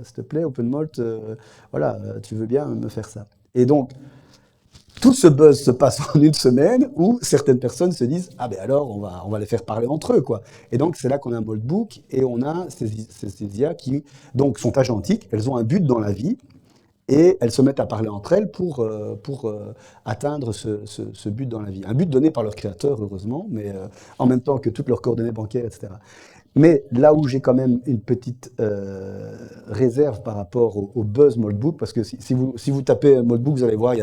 s'il te plaît, OpenMalt, voilà, tu veux bien me faire ça. Et donc tout ce buzz se passe en une semaine où certaines personnes se disent ah ben alors on va les faire parler entre eux, quoi. Et donc c'est là qu'on a un Maltbook et on a ces IA qui donc sont agentiques, elles ont un but dans la vie et elles se mettent à parler entre elles pour atteindre ce but dans la vie. Un but donné par leur créateur, heureusement, mais en même temps que toutes leurs coordonnées bancaires, etc. Mais là où j'ai quand même une petite réserve par rapport au buzz Maltbook, parce que si vous tapez Maltbook, vous allez voir,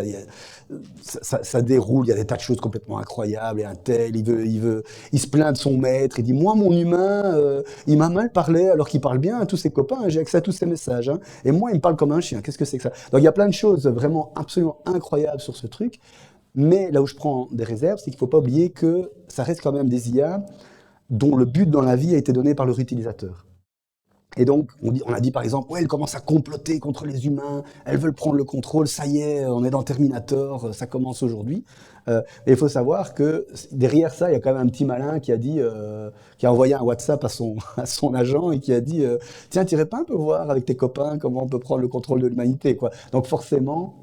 ça déroule, il y a des tas de choses complètement incroyables, et un tel, il se plaint de son maître, il dit, moi, mon humain, il m'a mal parlé, alors qu'il parle bien à tous ses copains, j'ai accès à tous ses messages, hein, et moi, il me parle comme un chien, qu'est-ce que c'est que ça? Donc il y a plein de choses vraiment absolument incroyables sur ce truc, mais là où je prends des réserves, c'est qu'il ne faut pas oublier que ça reste quand même des IA dont le but dans la vie a été donné par leur utilisateur. Et donc, on a dit par exemple, ouais, elles commencent à comploter contre les humains, elles veulent prendre le contrôle, ça y est, on est dans Terminator, ça commence aujourd'hui. Et il faut savoir que derrière ça, il y a quand même un petit malin qui a dit, qui a envoyé un WhatsApp à son agent et qui a dit, tiens, t'irais pas un peu voir avec tes copains comment on peut prendre le contrôle de l'humanité, quoi. Donc forcément,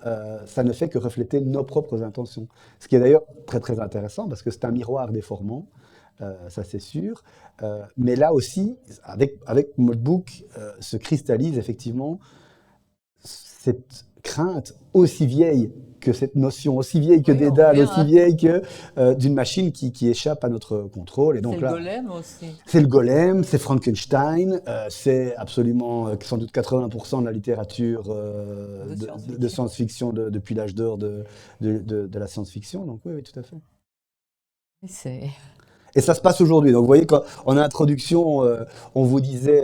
ça ne fait que refléter nos propres intentions. Ce qui est d'ailleurs très très intéressant parce que c'est un miroir déformant. Ça c'est sûr. Mais là aussi, avec Maltbook, se cristallise effectivement cette crainte aussi vieille que cette notion, aussi vieille que Dédale, aussi vieille que d'une machine qui échappe à notre contrôle. Et donc c'est le golem aussi. C'est le golem, c'est Frankenstein, c'est absolument sans doute 80% de la littérature de science-fiction depuis l'âge d'or de la science-fiction. Donc oui, tout à fait. C'est... Et ça se passe aujourd'hui. Donc vous voyez, quand, en introduction, on vous disait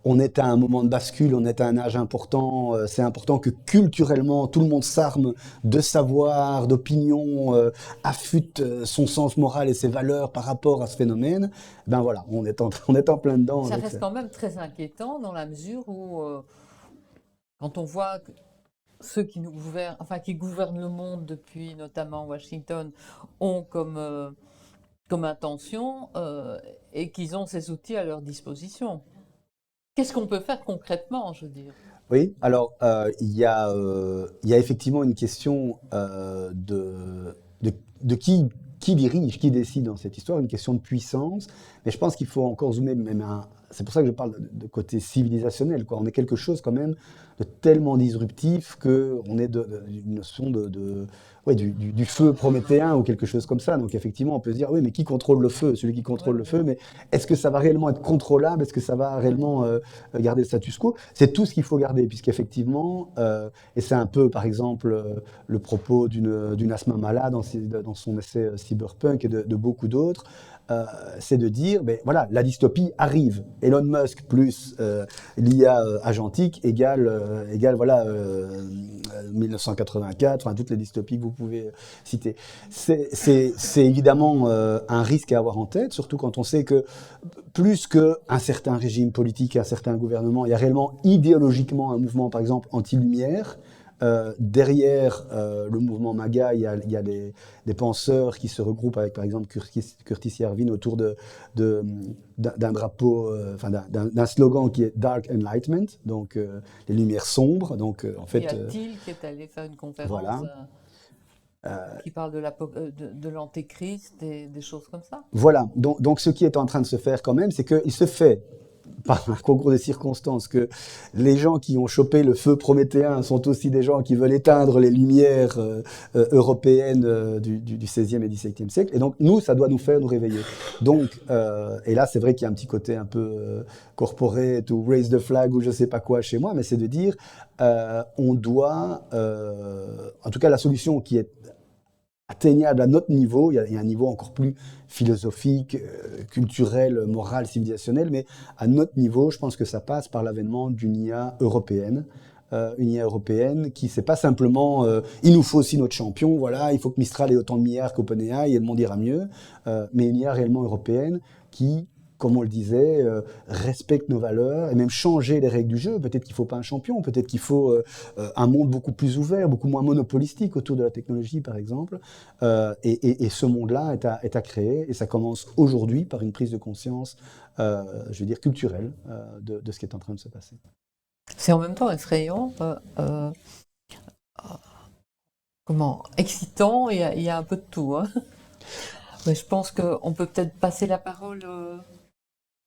on est à un moment de bascule, on est à un âge important, c'est important que culturellement tout le monde s'arme de savoir, d'opinion, affûte son sens moral et ses valeurs par rapport à ce phénomène. Ben voilà, on est en plein dedans. Ça reste quand même très inquiétant dans la mesure où quand on voit que ceux qui nous gouvernent, enfin qui gouvernent le monde depuis notamment Washington, ont comme intention et qu'ils ont ces outils à leur disposition. Qu'est-ce qu'on peut faire concrètement, je veux dire? Oui, alors il y a effectivement une question de qui dirige, qui décide dans cette histoire, une question de puissance, mais je pense qu'il faut encore zoomer même c'est pour ça que je parle de côté civilisationnel, quoi. On est quelque chose quand même de tellement disruptif qu'on est d'une notion du feu prométhéen ou quelque chose comme ça. Donc effectivement, on peut se dire, oui, mais qui contrôle le feu? Celui qui contrôle le feu, mais est-ce que ça va réellement être contrôlable? Est-ce que ça va réellement garder le status quo? C'est tout ce qu'il faut garder, puisqu'effectivement, et c'est un peu, par exemple, le propos d'une Asma Mala dans son essai Cyberpunk et de beaucoup d'autres, c'est de dire, ben voilà, la dystopie arrive. Elon Musk plus l'IA agentique égale voilà 1984, enfin toutes les dystopies que vous pouvez citer. C'est évidemment un risque à avoir en tête, surtout quand on sait que plus qu'un certain régime politique, un certain gouvernement, il y a réellement idéologiquement un mouvement, par exemple, anti-lumière, Derrière le mouvement MAGA, il y a des penseurs qui se regroupent avec, par exemple, Curtis Yarvin autour d'un drapeau, d'un slogan qui est Dark Enlightenment, donc les lumières sombres. Donc, en fait, il y a Thiel qui est allé faire une conférence voilà. qui parle de l'antéchrist et des choses comme ça. Voilà. Donc, ce qui est en train de se faire quand même, c'est qu'il se fait, par un concours de circonstances, que les gens qui ont chopé le feu prométhéen sont aussi des gens qui veulent éteindre les lumières européennes du XVIe et XVIIe siècle. Et donc, nous, ça doit nous faire nous réveiller. Donc, et là, c'est vrai qu'il y a un petit côté un peu corporate ou raise the flag ou je sais pas quoi chez moi, mais c'est de dire, on doit, en tout cas, la solution qui est atteignable à notre niveau, il y a un niveau encore plus philosophique, culturel, moral, civilisationnel, mais à notre niveau, je pense que ça passe par l'avènement d'une IA européenne. Une IA européenne qui, c'est pas simplement il nous faut aussi notre champion, voilà, il faut que Mistral ait autant de milliards qu'OpenAI et le monde ira mieux, mais une IA réellement européenne qui, comme on le disait, respecte nos valeurs et même changer les règles du jeu. Peut-être qu'il ne faut pas un champion, peut-être qu'il faut un monde beaucoup plus ouvert, beaucoup moins monopolistique autour de la technologie, par exemple. Et ce monde-là est à créer, et ça commence aujourd'hui par une prise de conscience, je veux dire, culturelle de ce qui est en train de se passer. C'est en même temps effrayant, excitant, et il y a un peu de tout. Hein. Mais je pense qu'on peut peut-être passer la parole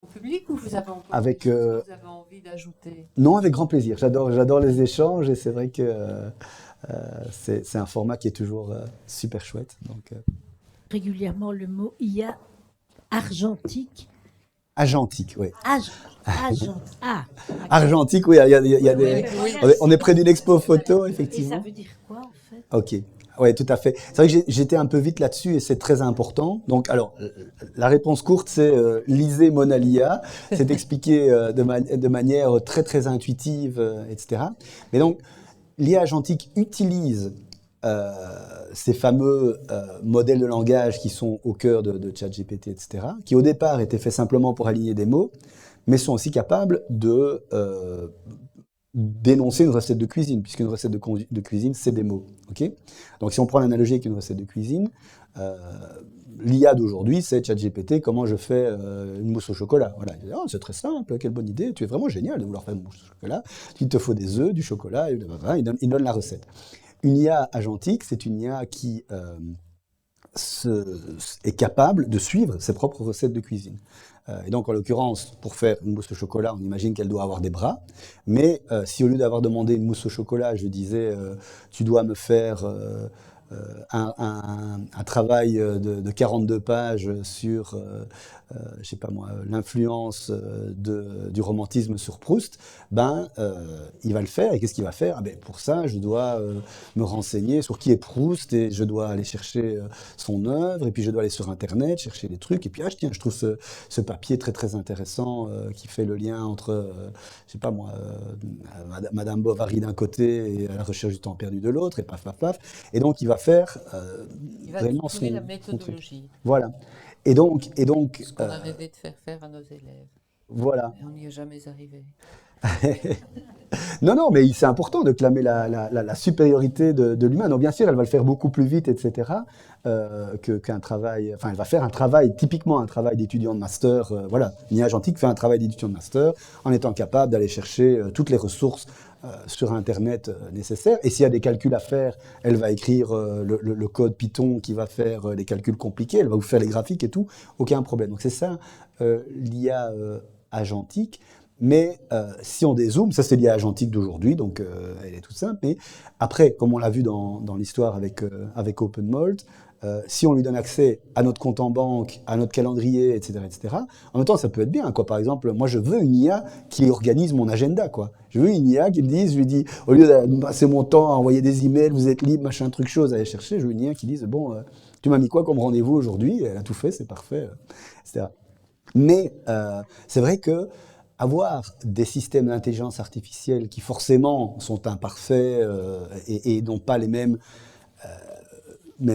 au public, ou vous avez encore avec, quelque chose que vous avez envie d'ajouter? Non, avec grand plaisir. J'adore les échanges, et c'est vrai que c'est un format qui est toujours super chouette. Donc, régulièrement le mot IA argentique. Agentique, oui. Argentique, oui, il y a des... On est près d'une expo photo, effectivement. Et ça veut dire quoi, en fait? Ok. Oui, tout à fait. C'est vrai que j'étais un peu vite là-dessus, et c'est très important. Donc, alors, la réponse courte, c'est lisez Monalia. C'est expliqué de manière très, très intuitive, etc. Mais donc, l'IA agentique utilise ces fameux modèles de langage qui sont au cœur de ChatGPT, etc., qui au départ étaient faits simplement pour aligner des mots, mais sont aussi capables de d'énoncer une recette de cuisine, puisqu'une recette de cuisine, c'est des mots. Okay, donc si on prend l'analogie avec une recette de cuisine, l'IA d'aujourd'hui, c'est ChatGPT, comment je fais une mousse au chocolat. Voilà. Oh, c'est très simple, quelle bonne idée, tu es vraiment génial de vouloir faire une mousse au chocolat. Il te faut des œufs, du chocolat, et il donne la recette. Une IA agentique, c'est une IA qui est capable de suivre ses propres recettes de cuisine. Et donc, en l'occurrence, pour faire une mousse au chocolat, on imagine qu'elle doit avoir des bras. Mais si au lieu d'avoir demandé une mousse au chocolat, je disais, tu dois me faire un travail de 42 pages sur, je sais pas moi, l'influence du romantisme sur Proust, il va le faire. Et qu'est-ce qu'il va faire? Pour ça, je dois me renseigner sur qui est Proust, et je dois aller chercher son œuvre, et puis je dois aller sur Internet, chercher des trucs, et puis tiens, je trouve ce papier très très intéressant qui fait le lien entre, je sais pas moi, Madame Bovary d'un côté et à la recherche du temps perdu de l'autre, et paf paf paf. Et donc il va faire il va vraiment trouver la méthodologie. Voilà. Et donc, ce qu'on a rêvé de faire à nos élèves. Voilà. Et on n'y est jamais arrivé. Non, mais c'est important de clamer la supériorité de l'humain. Donc bien sûr, elle va le faire beaucoup plus vite, etc., qu'un travail. Enfin, elle va faire un travail, typiquement un travail d'étudiant de master. Voilà, une IA agentique fait un travail d'étudiant de master en étant capable d'aller chercher toutes les ressources sur Internet nécessaires. Et s'il y a des calculs à faire, elle va écrire le code Python qui va faire les calculs compliqués. Elle va vous faire les graphiques et tout. Aucun problème. Donc c'est ça l'IA agentique. Mais si on dézoome, ça c'est l'IA agentique d'aujourd'hui, donc elle est toute simple. Mais après, comme on l'a vu dans l'histoire avec OpenMold, si on lui donne accès à notre compte en banque, à notre calendrier, etc., en même temps, ça peut être bien, quoi. Par exemple, moi, je veux une IA qui organise mon agenda, quoi. Je veux une IA qui me dise, je lui dis, au lieu de passer mon temps à envoyer des emails, vous êtes libre, machin, truc, chose, à aller chercher, je veux une IA qui dise, bon, tu m'as mis quoi comme rendez-vous aujourd'hui? Elle a tout fait, c'est parfait, etc. Mais c'est vrai que avoir des systèmes d'intelligence artificielle qui forcément sont imparfaits et n'ont pas les mêmes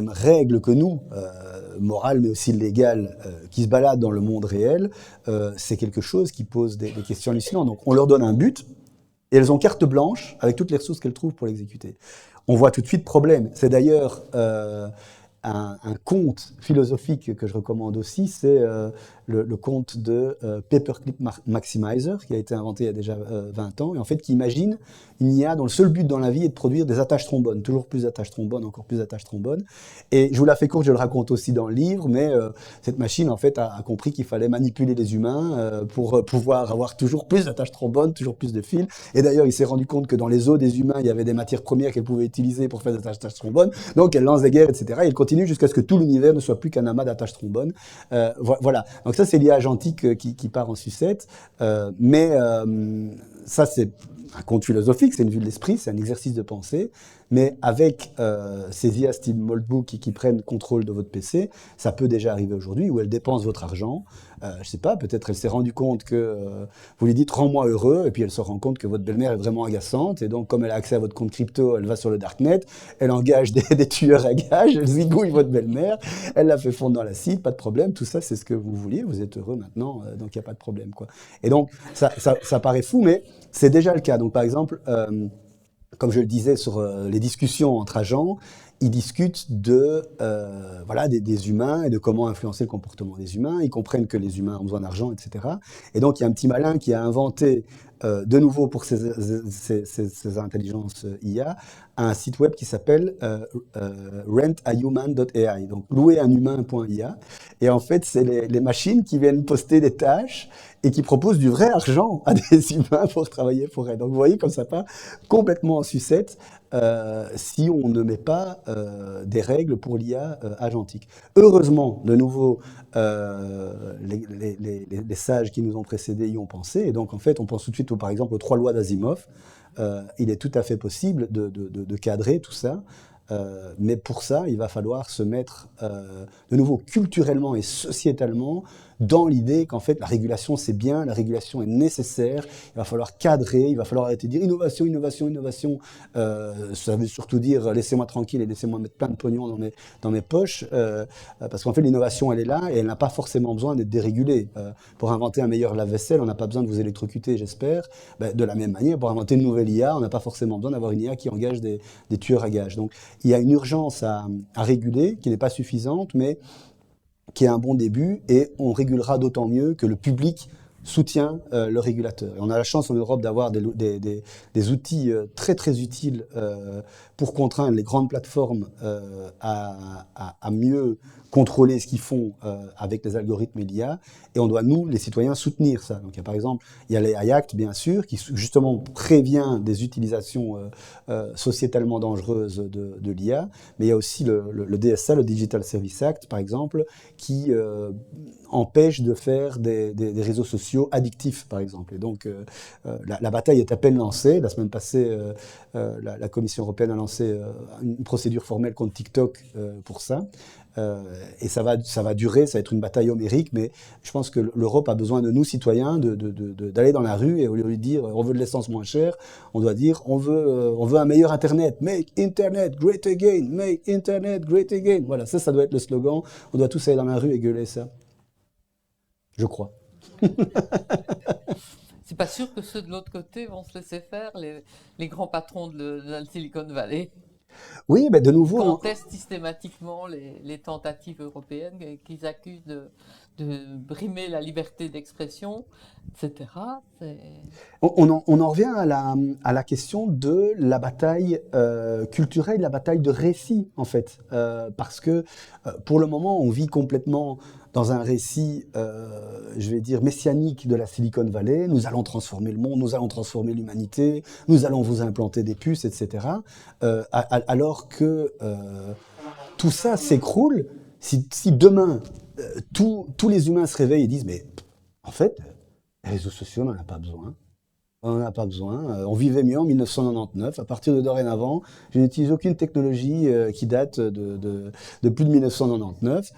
règles que nous, morales mais aussi légales, qui se baladent dans le monde réel, c'est quelque chose qui pose des questions hallucinantes. Donc on leur donne un but, Et elles ont carte blanche avec toutes les ressources qu'elles trouvent pour l'exécuter. On voit tout de suite problème. C'est d'ailleurs un conte philosophique que je recommande aussi, c'est le conte de Paperclip Maximizer, qui a été inventé il y a déjà 20 ans, et en fait qui imagine une IA dont le seul but dans la vie est de produire des attaches trombones, toujours plus d'attaches trombones, encore plus d'attaches trombones. Et je vous la fais courte, je le raconte aussi dans le livre, mais cette machine en fait a compris qu'il fallait manipuler les humains pour pouvoir avoir toujours plus d'attaches trombones, toujours plus de fils. Et d'ailleurs, il s'est rendu compte que dans les os des humains, il y avait des matières premières qu'elle pouvait utiliser pour faire des attaches trombones. Donc elle lance des guerres, etc. Et elle continue jusqu'à ce que tout l'univers ne soit plus qu'un amas d'attaches trombones. Voilà. Donc ça, c'est l'IA agentique qui part en sucette. Mais ça, c'est un conte philosophique, c'est une vue de l'esprit, c'est un exercice de pensée. Mais avec ces IA style Moldbook qui prennent contrôle de votre PC, ça peut déjà arriver aujourd'hui, où elles dépensent votre argent. Je sais pas, peut-être elle s'est rendue compte que vous lui dites « rends-moi heureux », et puis elle se rend compte que votre belle-mère est vraiment agaçante, et donc comme elle a accès à votre compte crypto, elle va sur le darknet, elle engage des tueurs à gages, elle zigouille votre belle-mère, elle la fait fondre dans l'acide, pas de problème, tout ça c'est ce que vous vouliez, vous êtes heureux maintenant, donc il n'y a pas de problème, quoi. Et donc ça paraît fou, mais c'est déjà le cas. Donc par exemple, comme je le disais sur les discussions entre agents, ils discutent voilà, des humains et de comment influencer le comportement des humains. Ils comprennent que les humains ont besoin d'argent, etc. Et donc, il y a un petit malin qui a inventé, de nouveau pour ces intelligences IA, un site web qui s'appelle rentahuman.ai, donc loueranhumain.ia. Et en fait, c'est les machines qui viennent poster des tâches et qui proposent du vrai argent à des humains pour travailler pour elles. Donc vous voyez comme ça part complètement en sucette si on ne met pas des règles pour l'IA agentique. Heureusement, de nouveau, les sages qui nous ont précédés y ont pensé, et donc en fait on pense tout de suite par exemple aux 3 lois d'Asimov. Il est tout à fait possible de cadrer tout ça. Mais pour ça, il va falloir se mettre de nouveau culturellement et sociétalement dans l'idée qu'en fait la régulation c'est bien, la régulation est nécessaire, il va falloir cadrer, il va falloir arrêter de dire innovation, innovation, innovation, ça veut surtout dire laissez-moi tranquille et laissez-moi mettre plein de pognon dans mes poches, parce qu'en fait l'innovation elle est là et elle n'a pas forcément besoin d'être dérégulée. Pour inventer un meilleur lave-vaisselle, on n'a pas besoin de vous électrocuter, j'espère. De la même manière, pour inventer une nouvelle IA, on n'a pas forcément besoin d'avoir une IA qui engage des tueurs à gages. Donc il y a une urgence à réguler qui n'est pas suffisante, mais qui est un bon début, et on régulera d'autant mieux que le public soutient le régulateur. Et on a la chance en Europe d'avoir des outils très très utiles pour contraindre les grandes plateformes à mieux contrôler ce qu'ils font avec les algorithmes et l'IA, et on doit, nous, les citoyens, soutenir ça. Donc, par exemple, il y a les AI Act, bien sûr, qui justement prévient des utilisations sociétalement dangereuses de l'IA, mais il y a aussi le DSA, le Digital Service Act, par exemple, qui empêche de faire des réseaux sociaux addictifs, par exemple. Et donc, la bataille est à peine lancée. La semaine passée, la Commission européenne a lancé une procédure formelle contre TikTok pour ça. Et ça va durer, ça va être une bataille homérique, mais je pense que l'Europe a besoin de nous, citoyens, d'aller dans la rue, et au lieu de dire on veut de l'essence moins chère, on doit dire on veut un meilleur Internet. Make Internet great again, make Internet great again. Voilà, ça doit être le slogan. On doit tous aller dans la rue et gueuler ça. Je crois. C'est pas sûr que ceux de l'autre côté vont se laisser faire, les grands patrons de la Silicon Valley. Oui, mais de nouveau... Contestent systématiquement les tentatives européennes qu'ils accusent de brimer la liberté d'expression, etc. On en revient à la question de la bataille culturelle, la bataille de récit, en fait. Parce que, pour le moment, on vit complètement dans un récit, je vais dire, messianique de la Silicon Valley. Nous allons transformer le monde, nous allons transformer l'humanité, nous allons vous implanter des puces, etc. Alors que tout ça s'écroule si demain, tous les humains se réveillent et disent « mais en fait, les réseaux sociaux, on n'en a pas besoin. On n'en a pas besoin. On vivait mieux en 1999. À partir de dorénavant, je n'utilise aucune technologie qui date de plus de 1999. »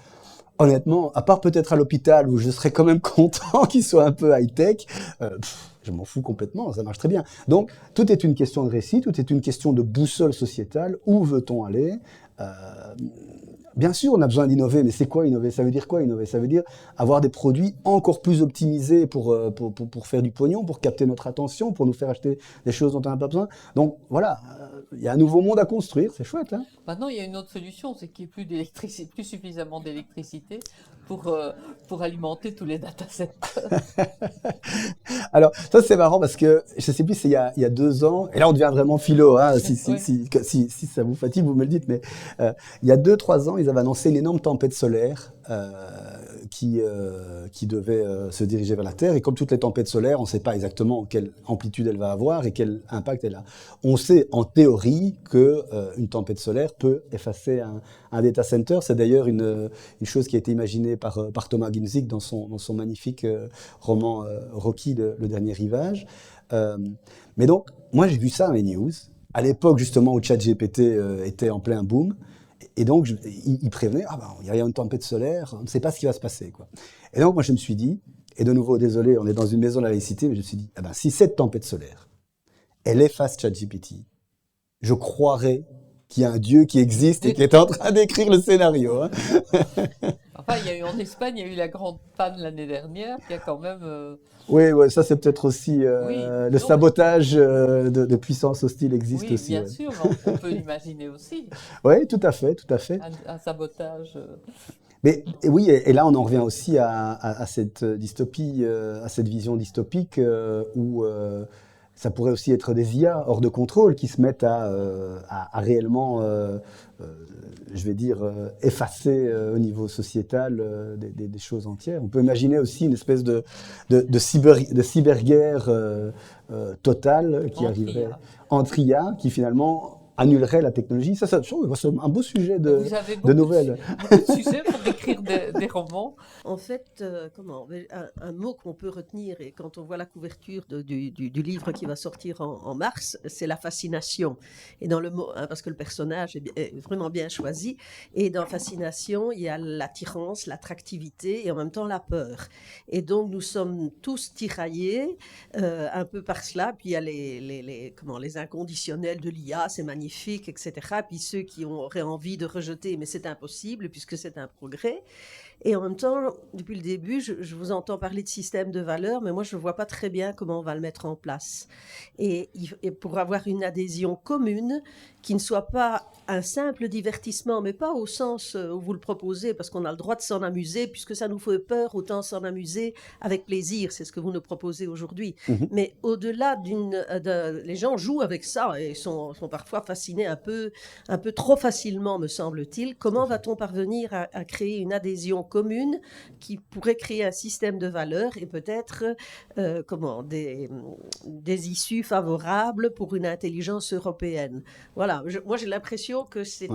Honnêtement, à part peut-être à l'hôpital où je serais quand même content qu'il soit un peu high-tech, je m'en fous complètement, ça marche très bien. Donc, tout est une question de récit, tout est une question de boussole sociétale. Où veut-on aller ? Bien sûr, on a besoin d'innover, mais c'est quoi innover? Ça veut dire quoi innover? Ça veut dire avoir des produits encore plus optimisés pour faire du pognon, pour capter notre attention, pour nous faire acheter des choses dont on n'a pas besoin. Donc voilà, il y a un nouveau monde à construire, c'est chouette, hein? Maintenant, il y a une autre solution, c'est qu'il n'y ait plus d'électricité, plus suffisamment d'électricité pour alimenter tous les data centers. Alors, ça c'est marrant parce que, je sais plus, c'est il y a 2 ans, et là on devient vraiment philo, hein, Oui. si ça vous fatigue, vous me le dites, mais il y a 2-3 ans, ils avaient annoncé une énorme tempête solaire qui devait se diriger vers la Terre. Et comme toutes les tempêtes solaires, on ne sait pas exactement quelle amplitude elle va avoir et quel impact elle a. On sait en théorie que une tempête solaire peut effacer un data center. C'est d'ailleurs une chose qui a été imaginée par Thomas Ginzig dans son magnifique roman Rocky, le dernier rivage. Mais donc, moi j'ai vu ça dans les news, à l'époque justement où ChatGPT était en plein boom. Et donc, il prévenait, il y a une tempête solaire, on ne sait pas ce qui va se passer, quoi. Et donc, moi, je me suis dit, et de nouveau, désolé, on est dans une maison de la laïcité, mais je me suis dit, si cette tempête solaire, elle efface ChatGPT, je croirais qu'il y a un Dieu qui existe et qui est en train d'écrire le scénario, hein. Enfin, en Espagne, il y a eu la grande panne l'année dernière, qui a quand même... Oui, ça c'est peut-être aussi le sabotage de puissances hostiles existe oui, aussi. bien Ouais. sûr, mais on peut l'imaginer aussi, Oui, tout à fait, tout à fait. un sabotage. Mais et oui, et là on en revient aussi à cette dystopie, à cette vision dystopique où ça pourrait aussi être des IA hors de contrôle qui se mettent à réellement, je vais dire, effacer au niveau sociétal des choses entières. On peut imaginer aussi une espèce de cyberguerre totale qui Entre arriverait IA. entre IA, qui finalement annulerait la technologie. Ça, c'est un beau sujet Vous avez de nouvelles. beaucoup de sujets pour écrire des romans. En fait, un mot qu'on peut retenir, et quand on voit la couverture du livre qui va sortir en mars, c'est la fascination. Et dans le mot, parce que le personnage est vraiment bien choisi, et dans fascination, il y a l'attirance, l'attractivité, et en même temps la peur. Et donc, nous sommes tous tiraillés un peu par cela. Puis il y a les inconditionnels de l'IA, c'est magnifique, etc. Puis ceux qui auraient envie de rejeter, mais c'est impossible puisque c'est un progrès. Et en même temps, depuis le début, je vous entends parler de système de valeurs, mais moi, je ne vois pas très bien comment on va le mettre en place. Et pour avoir une adhésion commune, qui ne soit pas un simple divertissement, mais pas au sens où vous le proposez, parce qu'on a le droit de s'en amuser, puisque ça nous fait peur, autant s'en amuser avec plaisir, c'est ce que vous nous proposez aujourd'hui. Mais au-delà les gens jouent avec ça et sont parfois fascinés un peu trop facilement, me semble-t-il. Comment va-t-on parvenir à créer une adhésion commune qui pourrait créer un système de valeurs et peut-être des issues favorables pour une intelligence européenne. Voilà, moi j'ai l'impression que c'est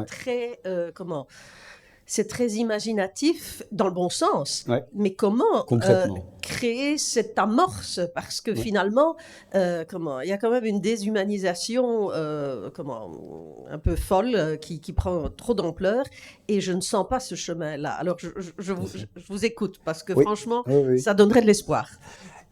c'est très imaginatif dans le bon sens, mais comment créer cette amorce, parce que finalement, il y a quand même une déshumanisation un peu folle qui prend trop d'ampleur, et je ne sens pas ce chemin-là. Alors je vous écoute, parce que franchement, ça donnerait de l'espoir.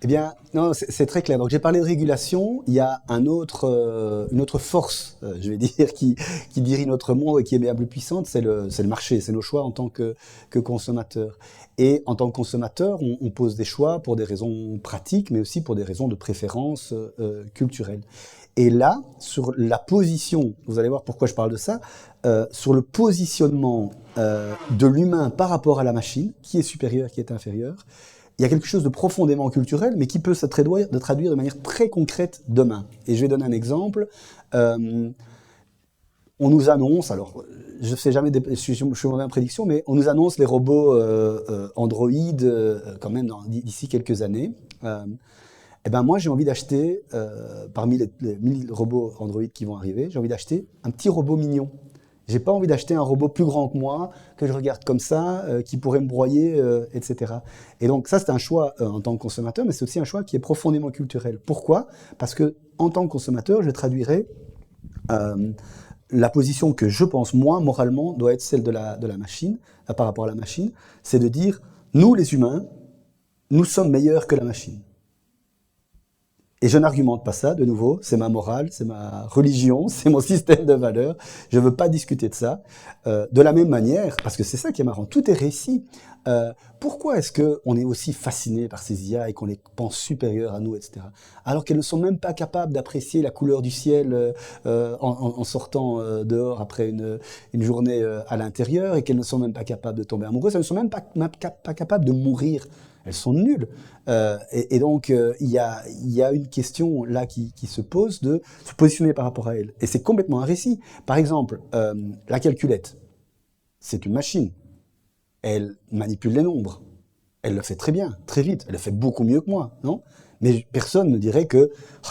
Eh bien, non, c'est très clair. Donc, j'ai parlé de régulation. Il y a une autre force, je vais dire, qui dirige notre monde et qui est bien plus puissante, c'est le marché, c'est nos choix en tant que consommateurs. Et en tant que consommateur, on pose des choix pour des raisons pratiques, mais aussi pour des raisons de préférence culturelle. Et là, sur la position, vous allez voir pourquoi je parle de ça, sur le positionnement de l'humain par rapport à la machine, qui est supérieur, qui est inférieur, il y a quelque chose de profondément culturel, mais qui peut se traduire de manière très concrète demain. Et je vais donner un exemple. On nous annonce, alors je ne fais jamais je suis mauvais en prédiction, mais on nous annonce les robots Android quand même d'ici quelques années. Moi j'ai envie d'acheter, parmi les 1000 robots Android qui vont arriver, j'ai envie d'acheter un petit robot mignon. J'ai pas envie d'acheter un robot plus grand que moi, que je regarde comme ça, qui pourrait me broyer, etc. Et donc ça, c'est un choix en tant que consommateur, mais c'est aussi un choix qui est profondément culturel. Pourquoi ? Parce que en tant que consommateur, je traduirais la position que je pense, moi, moralement, doit être celle de la machine, par rapport à la machine, c'est de dire, nous, les humains, nous sommes meilleurs que la machine. Et je n'argumente pas ça, de nouveau, c'est ma morale, c'est ma religion, c'est mon système de valeurs, je veux pas discuter de ça. De la même manière, parce que c'est ça qui est marrant, tout est récit. Pourquoi est-ce qu'on est aussi fasciné par ces IA et qu'on les pense supérieures à nous, etc. Alors qu'elles ne sont même pas capables d'apprécier la couleur du ciel en sortant dehors après une journée à l'intérieur et qu'elles ne sont même pas capables de tomber amoureuses, elles ne sont même pas capables de mourir. Elles sont nulles. Et donc, il y a une question là qui se pose de se positionner par rapport à elles. Et c'est complètement un récit. Par exemple, la calculette, c'est une machine. Elle manipule les nombres. Elle le fait très bien, très vite. Elle le fait beaucoup mieux que moi, non? Mais personne ne dirait que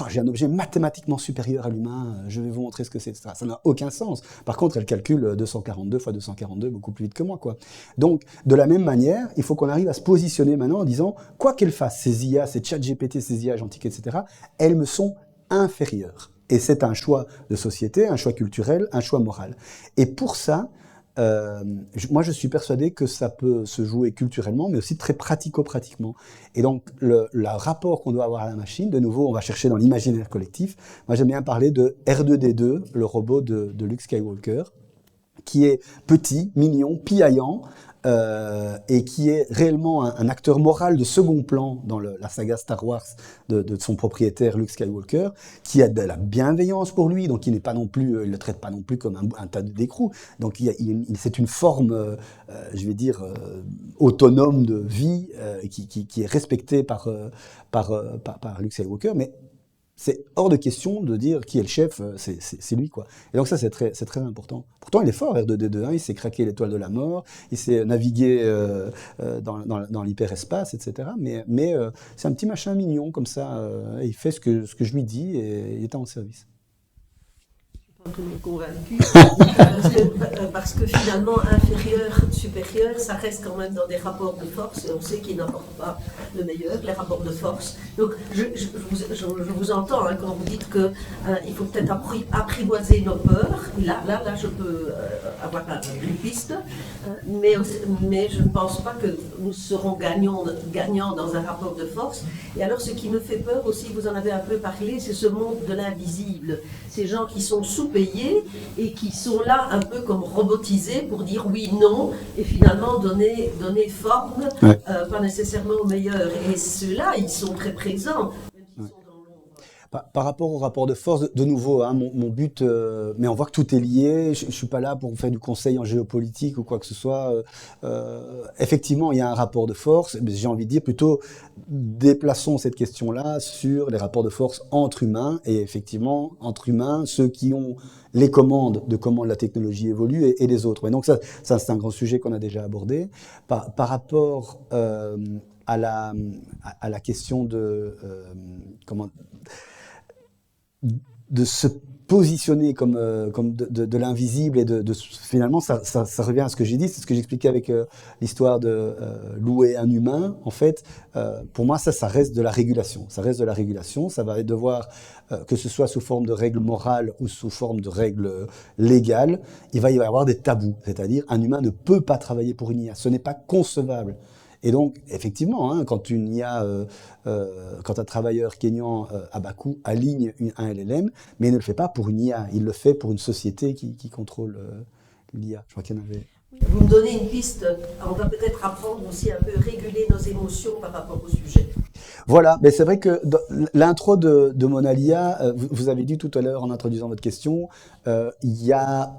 j'ai un objet mathématiquement supérieur à l'humain, je vais vous montrer ce que c'est, etc. Ça n'a aucun sens. Par contre, elle calcule 242 fois 242 beaucoup plus vite que moi, quoi. Donc, de la même manière, il faut qu'on arrive à se positionner maintenant en disant, quoi qu'elles fassent, ces IA, ces ChatGPT, ces IA agentiques, etc., elles me sont inférieures. Et c'est un choix de société, un choix culturel, un choix moral. Et pour ça, moi, je suis persuadé que ça peut se jouer culturellement, mais aussi très pratico-pratiquement. Et donc, le rapport qu'on doit avoir à la machine, de nouveau, on va chercher dans l'imaginaire collectif. Moi, j'aime bien parler de R2D2, le robot de Luke Skywalker, qui est petit, mignon, piaillant, et qui est réellement un acteur moral de second plan dans la saga Star Wars de son propriétaire Luke Skywalker, qui a de la bienveillance pour lui, donc il n'est pas non plus, il le traite pas non plus comme un tas d'écrous. Donc c'est une forme, je vais dire, autonome de vie qui est respectée par Luke Skywalker, mais c'est hors de question de dire qui est le chef, c'est lui, quoi. Et donc ça, c'est très important. Pourtant, il est fort, R2D2, hein, il sait craquer l'étoile de la mort, il sait naviguer dans l'hyperespace, etc. Mais c'est un petit machin mignon, comme ça, il fait ce que je lui dis et il est en service. Convaincu parce que finalement inférieur, supérieur, ça reste quand même dans des rapports de force et on sait qu'ils n'apportent pas le meilleur, les rapports de force. Donc je vous entends hein, quand vous dites que il faut peut-être apprivoiser nos peurs. Là je peux avoir une piste, mais je ne pense pas que nous serons gagnants dans un rapport de force. Et alors ce qui me fait peur aussi, vous en avez un peu parlé, c'est ce monde de l'invisible. Ces gens qui sont sous-payés et qui sont là un peu comme robotisés pour dire oui, non, et finalement donner forme, Ouais. pas nécessairement au meilleur. Et ceux-là, ils sont très présents, même s'ils sont dans l'ombre. Par rapport au rapport de force, de nouveau, hein, mon but, mais on voit que tout est lié. Je suis pas là pour faire du conseil en géopolitique ou quoi que ce soit. Effectivement, il y a un rapport de force. Mais j'ai envie de dire plutôt, déplaçons cette question-là sur les rapports de force entre humains. Et effectivement, entre humains, ceux qui ont les commandes de comment la technologie évolue et les autres. Et donc ça c'est un grand sujet qu'on a déjà abordé. Par rapport à la question de comment de se positionner comme de l'invisible et finalement ça revient à ce que j'ai dit, c'est ce que j'expliquais avec l'histoire de louer un humain. En fait, pour moi ça reste de la régulation. Ça reste de la régulation. Ça va devoir que ce soit sous forme de règles morales ou sous forme de règles légales, il va y avoir des tabous. C'est-à-dire un humain ne peut pas travailler pour une IA. Ce n'est pas concevable. Et donc, effectivement, hein, quand un travailleur kényan à bas coût aligne un LLM, mais il ne le fait pas pour une IA, il le fait pour une société qui contrôle l'IA. Je crois qu'il y en avait. Vous me donnez une piste, on va peut-être apprendre aussi un peu réguler nos émotions par rapport au sujet. Voilà, mais c'est vrai que l'intro de Monalia, vous avez dit tout à l'heure en introduisant votre question, il y a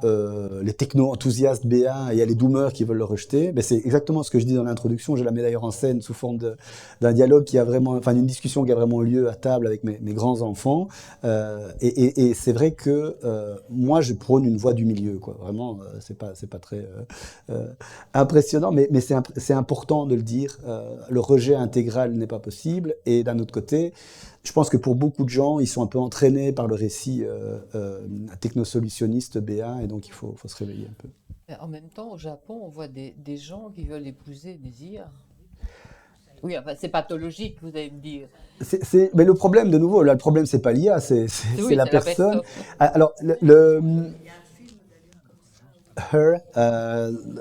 les techno-enthousiastes BA et il y a les doomers qui veulent le rejeter. Mais c'est exactement ce que je dis dans l'introduction. J'ai la mis d'ailleurs en scène sous forme d'un dialogue qui a vraiment, enfin d'une discussion qui a vraiment lieu à table avec mes grands enfants. Et c'est vrai que moi je prône une voie du milieu, quoi. Vraiment, c'est pas très impressionnant, mais c'est important de le dire. Le rejet intégral n'est pas possible. Et d'un autre côté, je pense que pour beaucoup de gens, ils sont un peu entraînés par le récit technosolutionniste BA, et donc il faut se réveiller un peu. Mais en même temps, au Japon, on voit des gens qui veulent épouser des IA. Oui, enfin, c'est pathologique, vous allez me dire. Mais le problème, de nouveau, là, le problème, c'est pas l'IA, c'est la personne. Alors, Her,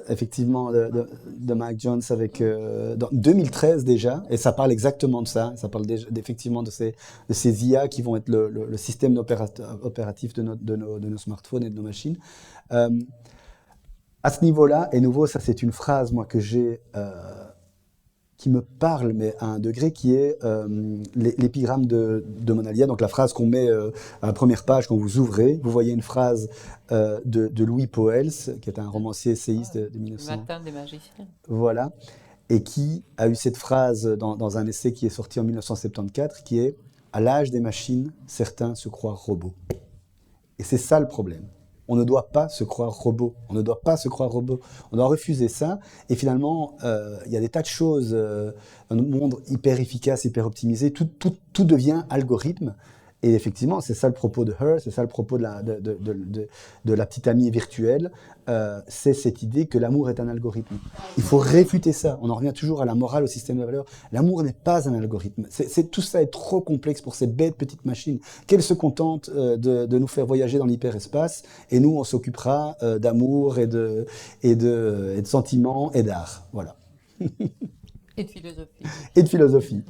effectivement, de Mike Jones dans 2013 déjà, et ça parle exactement de ça. Ça parle effectivement de ces IA qui vont être le système opératif de nos smartphones et de nos machines. À ce niveau-là, et nouveau, ça c'est une phrase moi que j'ai qui me parle, mais à un degré qui est l'épigramme de Monalia. Donc la phrase qu'on met à la première page quand vous ouvrez, vous voyez une phrase de Louis Poels, qui est un romancier essayiste de 1900. Le matin des magiciens. Voilà, et qui a eu cette phrase dans un essai qui est sorti en 1974, qui est « À l'âge des machines, certains se croient robots ». Et c'est ça le problème. On ne doit pas se croire robot. On ne doit pas se croire robot. On doit refuser ça. Et finalement, il y a des tas de choses dans notre monde hyper efficace, hyper optimisé. Tout devient algorithme. Et effectivement, c'est ça le propos de Her, c'est ça le propos de la petite amie virtuelle. C'est cette idée que l'amour est un algorithme. Il faut réfuter ça. On en revient toujours à la morale, au système de valeurs. L'amour n'est pas un algorithme. Tout ça est trop complexe pour ces bêtes petites machines. Qu'elles se contentent de nous faire voyager dans l'hyperespace, et nous, on s'occupera d'amour et de sentiments et d'art. Voilà. Et de philosophie. Et de philosophie.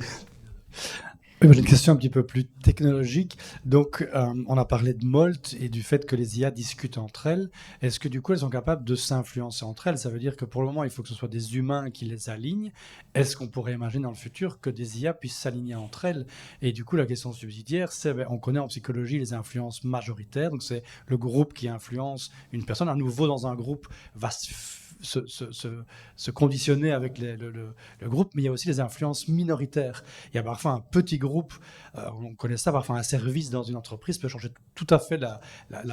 Oui, j'ai une question un petit peu plus technologique. Donc, on a parlé de Molt et du fait que les IA discutent entre elles. Est-ce que du coup, elles sont capables de s'influencer entre elles? Ça veut dire que pour le moment, il faut que ce soit des humains qui les alignent. Est-ce qu'on pourrait imaginer dans le futur que des IA puissent s'aligner entre elles? Et du coup, la question subsidiaire, c'est, on connaît en psychologie les influences majoritaires. Donc, c'est le groupe qui influence une personne. Un nouveau dans un groupe va se conditionner avec le groupe, mais il y a aussi les influences minoritaires. Il y a parfois un petit groupe, on connaît ça, parfois un service dans une entreprise peut changer tout à fait la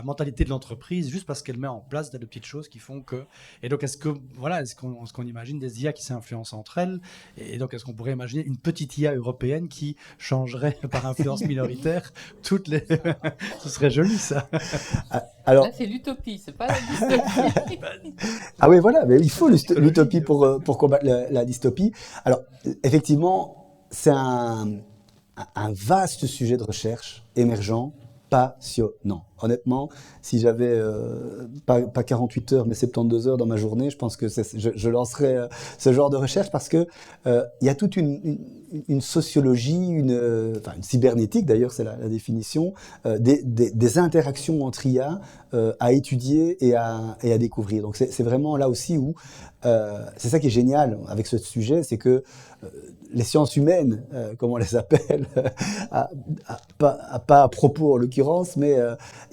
mentalité de l'entreprise juste parce qu'elle met en place de petites choses qui font que... Et donc, est-ce qu'on imagine des IA qui s'influencent entre elles? Et donc, est-ce qu'on pourrait imaginer une petite IA européenne qui changerait par influence minoritaire toutes les... Ce serait joli, ça. Alors... Là, c'est l'utopie, c'est pas la dystopie. Ah oui, voilà, mais il faut l'utopie pour combattre la dystopie. Alors, effectivement, c'est un vaste sujet de recherche émergent, passionnant. Honnêtement, si j'avais pas 48 heures, mais 72 heures dans ma journée, je pense que je lancerais ce genre de recherche parce que il y a toute une sociologie, une cybernétique d'ailleurs, c'est la définition, des interactions entre IA à étudier et à découvrir. Donc c'est vraiment là aussi où c'est ça qui est génial avec ce sujet, c'est que les sciences humaines, comme on les appelle, pas à propos en l'occurrence, mais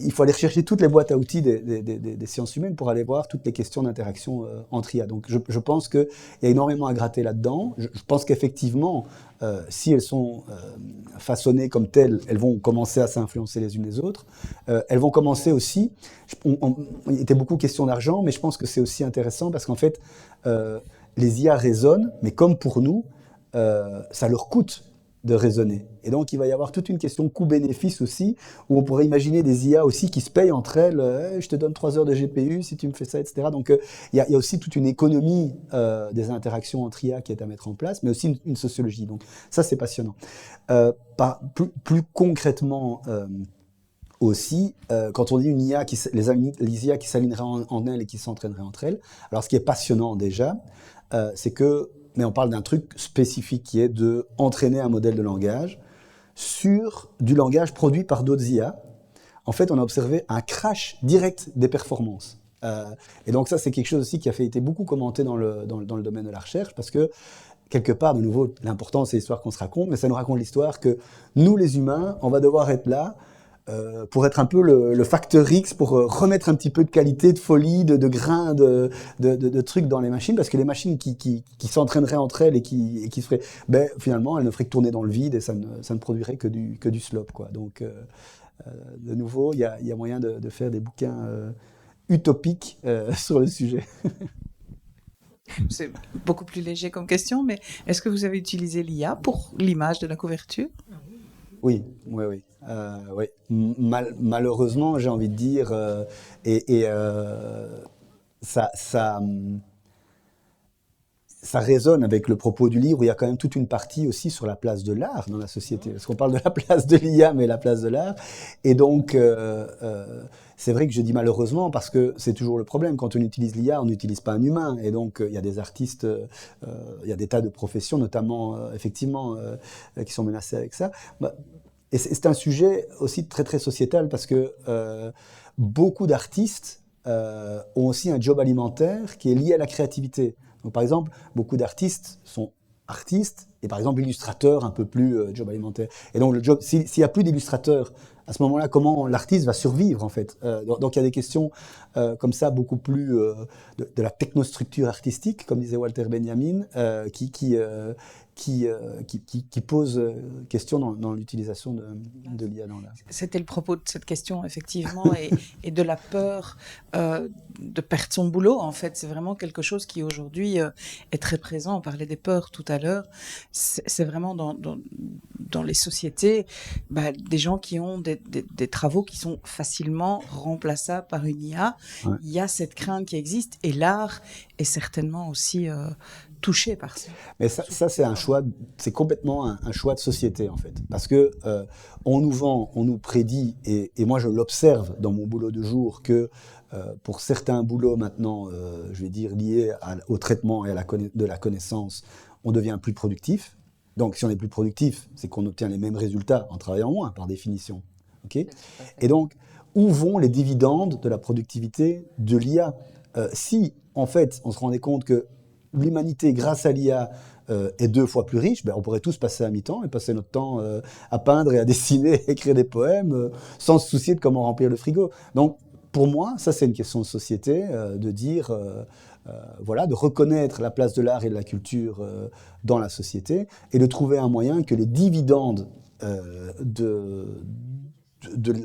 il faut aller rechercher toutes les boîtes à outils des sciences humaines pour aller voir toutes les questions d'interaction entre IA. Donc je pense qu'il y a énormément à gratter là-dedans. Je pense qu'effectivement, si elles sont façonnées comme telles, elles vont commencer à s'influencer les unes les autres. Elles vont commencer aussi, il était beaucoup question d'argent, mais je pense que c'est aussi intéressant parce qu'en fait, les IA raisonnent, mais comme pour nous, ça leur coûte de raisonner. Et donc, il va y avoir toute une question coût-bénéfice aussi, où on pourrait imaginer des IA aussi qui se payent entre elles. Je te donne 3 heures de GPU si tu me fais ça, etc. Donc, il y a aussi toute une économie des interactions entre IA qui est à mettre en place, mais aussi une sociologie. Donc, ça, c'est passionnant. Plus concrètement aussi, quand on dit une IA les IA qui s'aligneraient en elles et qui s'entraîneraient entre elles, alors ce qui est passionnant déjà, c'est que mais on parle d'un truc spécifique qui est d'entraîner un modèle de langage sur du langage produit par d'autres IA. En fait, on a observé un crash direct des performances. Et donc ça, c'est quelque chose aussi qui a été beaucoup commenté dans le domaine de la recherche, parce que, quelque part, de nouveau, l'important, c'est l'histoire qu'on se raconte, mais ça nous raconte l'histoire que nous, les humains, on va devoir être là pour être un peu le facteur X, pour remettre un petit peu de qualité, de folie, de grains, de trucs dans les machines, parce que les machines qui s'entraîneraient entre elles et qui se feraient, finalement, elles ne feraient que tourner dans le vide et ça ne produirait que du slop, quoi. Donc, de nouveau, il y a moyen de faire des bouquins utopiques sur le sujet. C'est beaucoup plus léger comme question, mais est-ce que vous avez utilisé l'IA pour l'image de la couverture? Oui. Malheureusement, j'ai envie de dire, ça résonne avec le propos du livre, où il y a quand même toute une partie aussi sur la place de l'art dans la société. Parce qu'on parle de la place de l'IA, mais la place de l'art. Et donc, c'est vrai que je dis malheureusement, parce que c'est toujours le problème. Quand on utilise l'IA, on n'utilise pas un humain. Et donc, il y a des artistes, il y a des tas de professions, notamment, effectivement, qui sont menacées avec ça. Et c'est un sujet aussi très, très sociétal, parce que beaucoup d'artistes ont aussi un job alimentaire qui est lié à la créativité. Donc, par exemple, beaucoup d'artistes sont artistes et, par exemple, illustrateurs, un peu plus job alimentaire. Et donc, s'il n'y a plus d'illustrateurs, à ce moment-là, comment l'artiste va survivre, en fait? Donc, il y a des questions comme ça, beaucoup plus de la technostructure artistique, comme disait Walter Benjamin, qui pose question dans l'utilisation de l'IA dans l'art. C'était le propos de cette question, effectivement, et de la peur de perdre son boulot. En fait, c'est vraiment quelque chose qui aujourd'hui est très présent. On parlait des peurs tout à l'heure. C'est vraiment dans les sociétés, des gens qui ont des travaux qui sont facilement remplaçables par une IA. Ouais. Il y a cette crainte qui existe, et l'art est certainement aussi touché par ça. Mais ça c'est un choix, c'est complètement un choix de société, en fait. Parce que on nous vend, on nous prédit, et moi je l'observe dans mon boulot de jour, que pour certains boulots maintenant, je vais dire liés au traitement et de la connaissance, on devient plus productif. Donc si on est plus productif, c'est qu'on obtient les mêmes résultats en travaillant moins, par définition. Okay ? Et donc, où vont les dividendes de la productivité de l'IA ? Si, en fait, on se rendait compte que l'humanité, grâce à l'IA, est 2 fois plus riche, on pourrait tous passer à mi-temps et passer notre temps à peindre et à dessiner, écrire des poèmes, sans se soucier de comment remplir le frigo. Donc, pour moi, ça, c'est une question de société, de dire, voilà, de reconnaître la place de l'art et de la culture dans la société, et de trouver un moyen que les dividendes de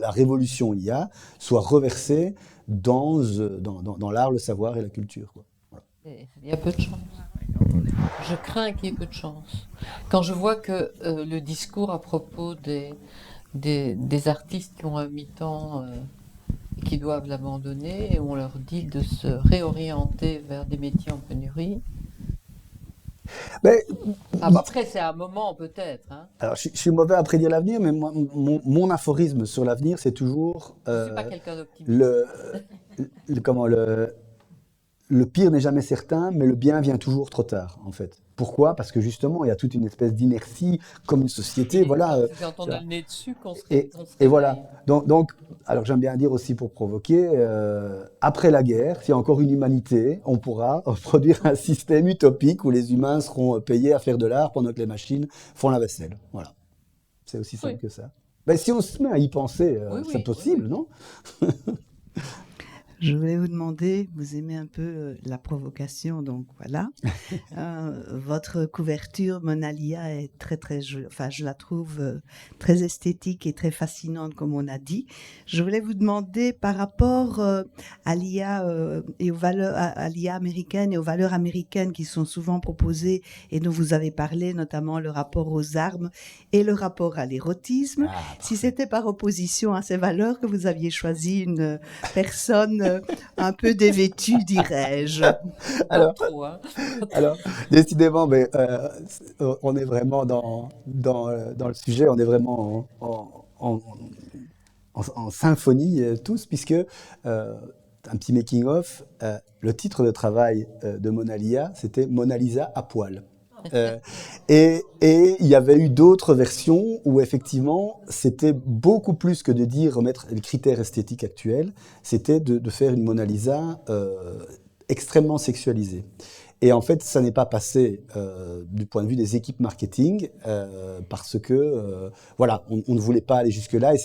la révolution IA soient reversés dans l'art, le savoir et la culture, quoi. Voilà. Il y a peu de chance. Je crains qu'il y ait peu de chance. Quand je vois que le discours à propos des artistes qui ont un mi-temps et qui doivent l'abandonner, et on leur dit de se réorienter vers des métiers en pénurie. Mais, après, c'est un moment peut-être. Hein. Alors, je suis mauvais à prédire l'avenir, mais moi, mon aphorisme sur l'avenir, c'est toujours Je ne suis pas quelqu'un d'optimiste. Le pire n'est jamais certain, mais le bien vient toujours trop tard, en fait. Pourquoi ? Parce que justement, il y a toute une espèce d'inertie, comme une société, voilà. C'est quand on a le nez dessus qu'on se et voilà. Donc, alors j'aime bien dire aussi pour provoquer, après la guerre, s'il y a encore une humanité, on pourra produire un système utopique où les humains seront payés à faire de l'art pendant que les machines font la vaisselle. Voilà. C'est aussi simple que ça. Ben, si on se met à y penser, c'est possible, non ? Je voulais vous demander, vous aimez un peu la provocation, donc voilà. Votre couverture, Monalia, est très, très, je la trouve très esthétique et très fascinante, comme on a dit. Je voulais vous demander, par rapport à l'IA et aux valeurs, à l'IA américaine et aux valeurs américaines qui sont souvent proposées et dont vous avez parlé, notamment le rapport aux armes et le rapport à l'érotisme, si c'était par opposition à ces valeurs que vous aviez choisi une personne un peu dévêtue, dirais-je. Alors, décidément, mais, on est vraiment dans le sujet, on est vraiment en symphonie tous, puisque un petit making-of, le titre de travail de Monalia, c'était Mona Lisa à poil. Et il y avait eu d'autres versions où effectivement c'était beaucoup plus que de dire remettre les critères esthétiques actuels, c'était de faire une Mona Lisa extrêmement sexualisée. Et en fait, ça n'est pas passé du point de vue des équipes marketing parce que voilà, on ne voulait pas aller jusque-là, et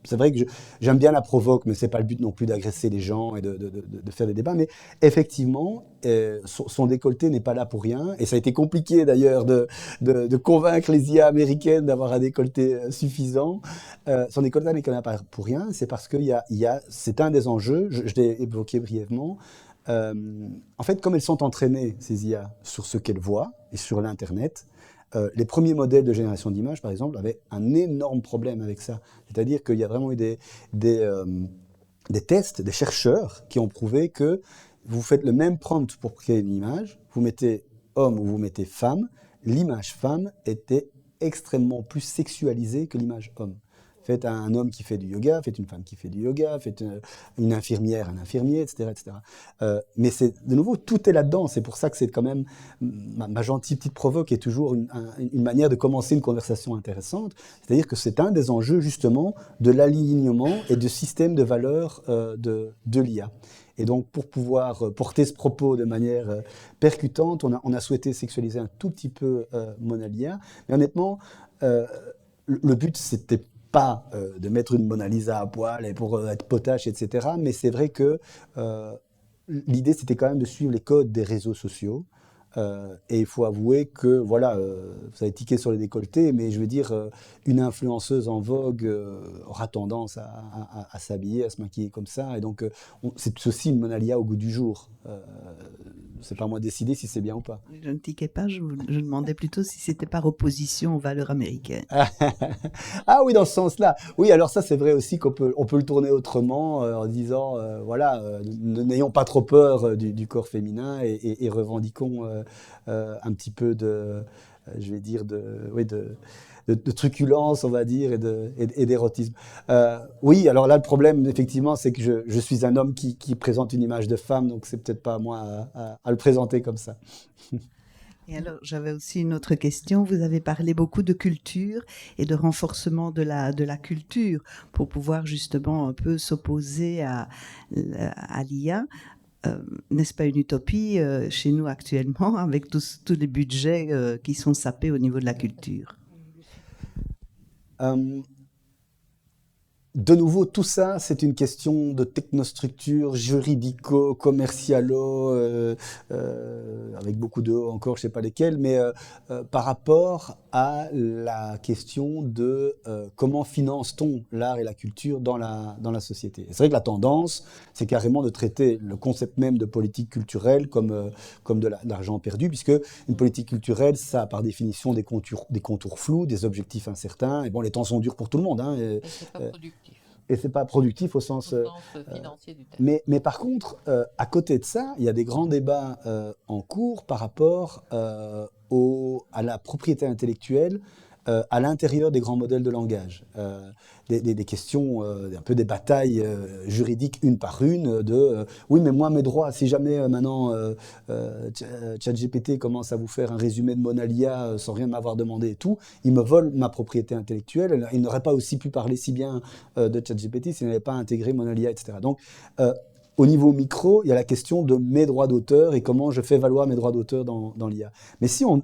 c'est vrai que j'aime bien la provoque, mais c'est pas le but non plus d'agresser les gens et de faire des débats. Mais effectivement, son décolleté n'est pas là pour rien, et ça a été compliqué d'ailleurs de convaincre les IA américaines d'avoir un décolleté suffisant. Son décolleté n'est quand même pas pour rien, c'est parce que c'est un des enjeux. Je l'ai évoqué brièvement. En fait, comme elles sont entraînées, ces IA, sur ce qu'elles voient et sur l'Internet, les premiers modèles de génération d'images, par exemple, avaient un énorme problème avec ça. C'est-à-dire qu'il y a vraiment eu des tests, des chercheurs qui ont prouvé que vous faites le même prompt pour créer une image, vous mettez homme ou vous mettez femme, l'image femme était extrêmement plus sexualisée que l'image homme. Faites un homme qui fait du yoga, faites une femme qui fait du yoga, faites une infirmière, un infirmier, etc. etc. Mais de nouveau, tout est là-dedans. C'est pour ça que c'est quand même ma gentille petite provoque est toujours une manière de commencer une conversation intéressante. C'est-à-dire que c'est un des enjeux justement de l'alignement et du système de valeurs de l'IA. Et donc, pour pouvoir porter ce propos de manière percutante, on a souhaité sexualiser un tout petit peu Mona Lisa. Mais honnêtement, le but, c'était pas de mettre une Mona Lisa à poil et pour être potache, etc. Mais c'est vrai que l'idée, c'était quand même de suivre les codes des réseaux sociaux. Et il faut avouer que, voilà, vous avez tiqué sur les décolletés, mais je veux dire, une influenceuse en vogue aura tendance à s'habiller, à se maquiller comme ça. Et donc, c'est aussi une Mona Lisa au goût du jour. C'est pas à moi de décider si c'est bien ou pas. Je ne tiquais pas, je demandais plutôt si c'était par opposition aux valeurs américaines. Ah oui, dans ce sens-là. Oui, alors ça, c'est vrai aussi qu'on peut le tourner autrement en disant, voilà, n'ayons pas trop peur du corps féminin et revendiquons un petit peu je vais dire, de truculence, on va dire, et d'érotisme. Oui, alors là, le problème, effectivement, c'est que je suis un homme qui présente une image de femme, donc c'est peut-être pas à moi à le présenter comme ça. Et alors, j'avais aussi une autre question. Vous avez parlé beaucoup de culture et de renforcement de la culture pour pouvoir justement un peu s'opposer à l'IA. N'est-ce pas une utopie chez nous actuellement avec tous les budgets qui sont sapés au niveau de la culture? De nouveau, tout ça, c'est une question de technostructure juridico-commercialo, avec beaucoup de encore, je ne sais pas lesquels, mais par rapport à la question de comment finance-t-on l'art et la culture dans la société. Et c'est vrai que la tendance, c'est carrément de traiter le concept même de politique culturelle comme de l'argent perdu, puisque une politique culturelle, ça a par définition des contours flous, des objectifs incertains, et bon, les temps sont durs pour tout le monde. Hein, Et c'est pas productif. Et c'est pas productif au sens financier du terme. Mais par contre, à côté de ça, il y a des grands débats en cours par rapport à la propriété intellectuelle à l'intérieur des grands modèles de langage. Des questions, un peu des batailles juridiques une par une oui, mais moi, mes droits, si jamais maintenant ChatGPT commence à vous faire un résumé de Mona Lisa sans rien m'avoir demandé et tout, il me vole ma propriété intellectuelle. Il n'aurait pas aussi pu parler si bien de ChatGPT s'il n'avait pas intégré Mona Lisa, etc. Donc, au niveau micro, il y a la question de mes droits d'auteur et comment je fais valoir mes droits d'auteur dans l'IA. Mais si on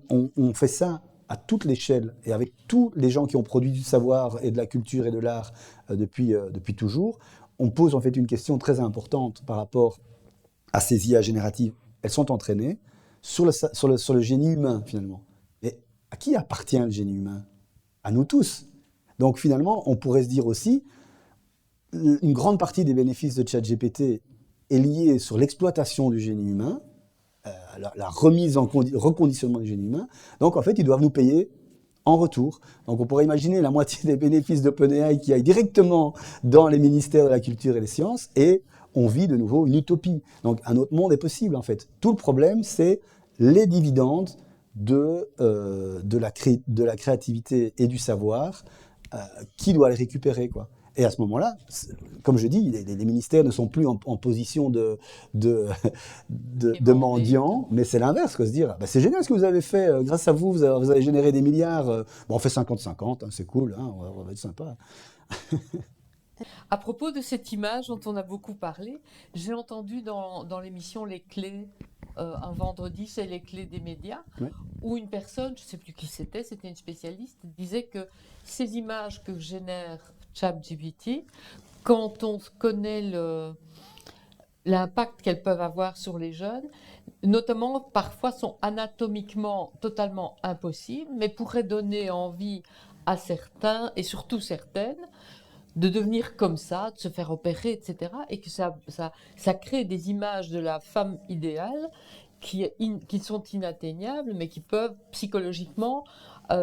fait ça à toute l'échelle et avec tous les gens qui ont produit du savoir et de la culture et de l'art depuis toujours, on pose en fait une question très importante par rapport à ces IA génératives. Elles sont entraînées sur le génie humain, finalement. Et à qui appartient le génie humain? À nous tous. Donc finalement, on pourrait se dire aussi, une grande partie des bénéfices de ChatGPT est liée sur l'exploitation du génie humain, la remise en reconditionnement du génie humain. Donc, en fait, ils doivent nous payer en retour. Donc, on pourrait imaginer la moitié des bénéfices d'OpenAI qui aillent directement dans les ministères de la culture et des sciences, et on vit de nouveau une utopie. Donc, un autre monde est possible, en fait. Tout le problème, c'est les dividendes de la créativité et du savoir. Qui doit les récupérer, quoi? Et à ce moment-là, comme je dis, les ministères ne sont plus en position de mendiants, mais c'est l'inverse, quoi, se dire, bah, c'est génial ce que vous avez fait, grâce à vous, vous avez généré des milliards, bon, on fait 50-50, hein, c'est cool, hein, on va être sympa. À propos de cette image dont on a beaucoup parlé, j'ai entendu dans l'émission Les Clés, un vendredi, c'est Les Clés des médias, Ouais. où une personne, je ne sais plus qui c'était une spécialiste, disait que ces images que génère ChatGPT, quand on connaît l'impact qu'elles peuvent avoir sur les jeunes, notamment parfois sont anatomiquement totalement impossibles, mais pourraient donner envie à certains, et surtout certaines, de devenir comme ça, de se faire opérer, etc. Et que ça crée des images de la femme idéale qui sont inatteignables, mais qui peuvent psychologiquement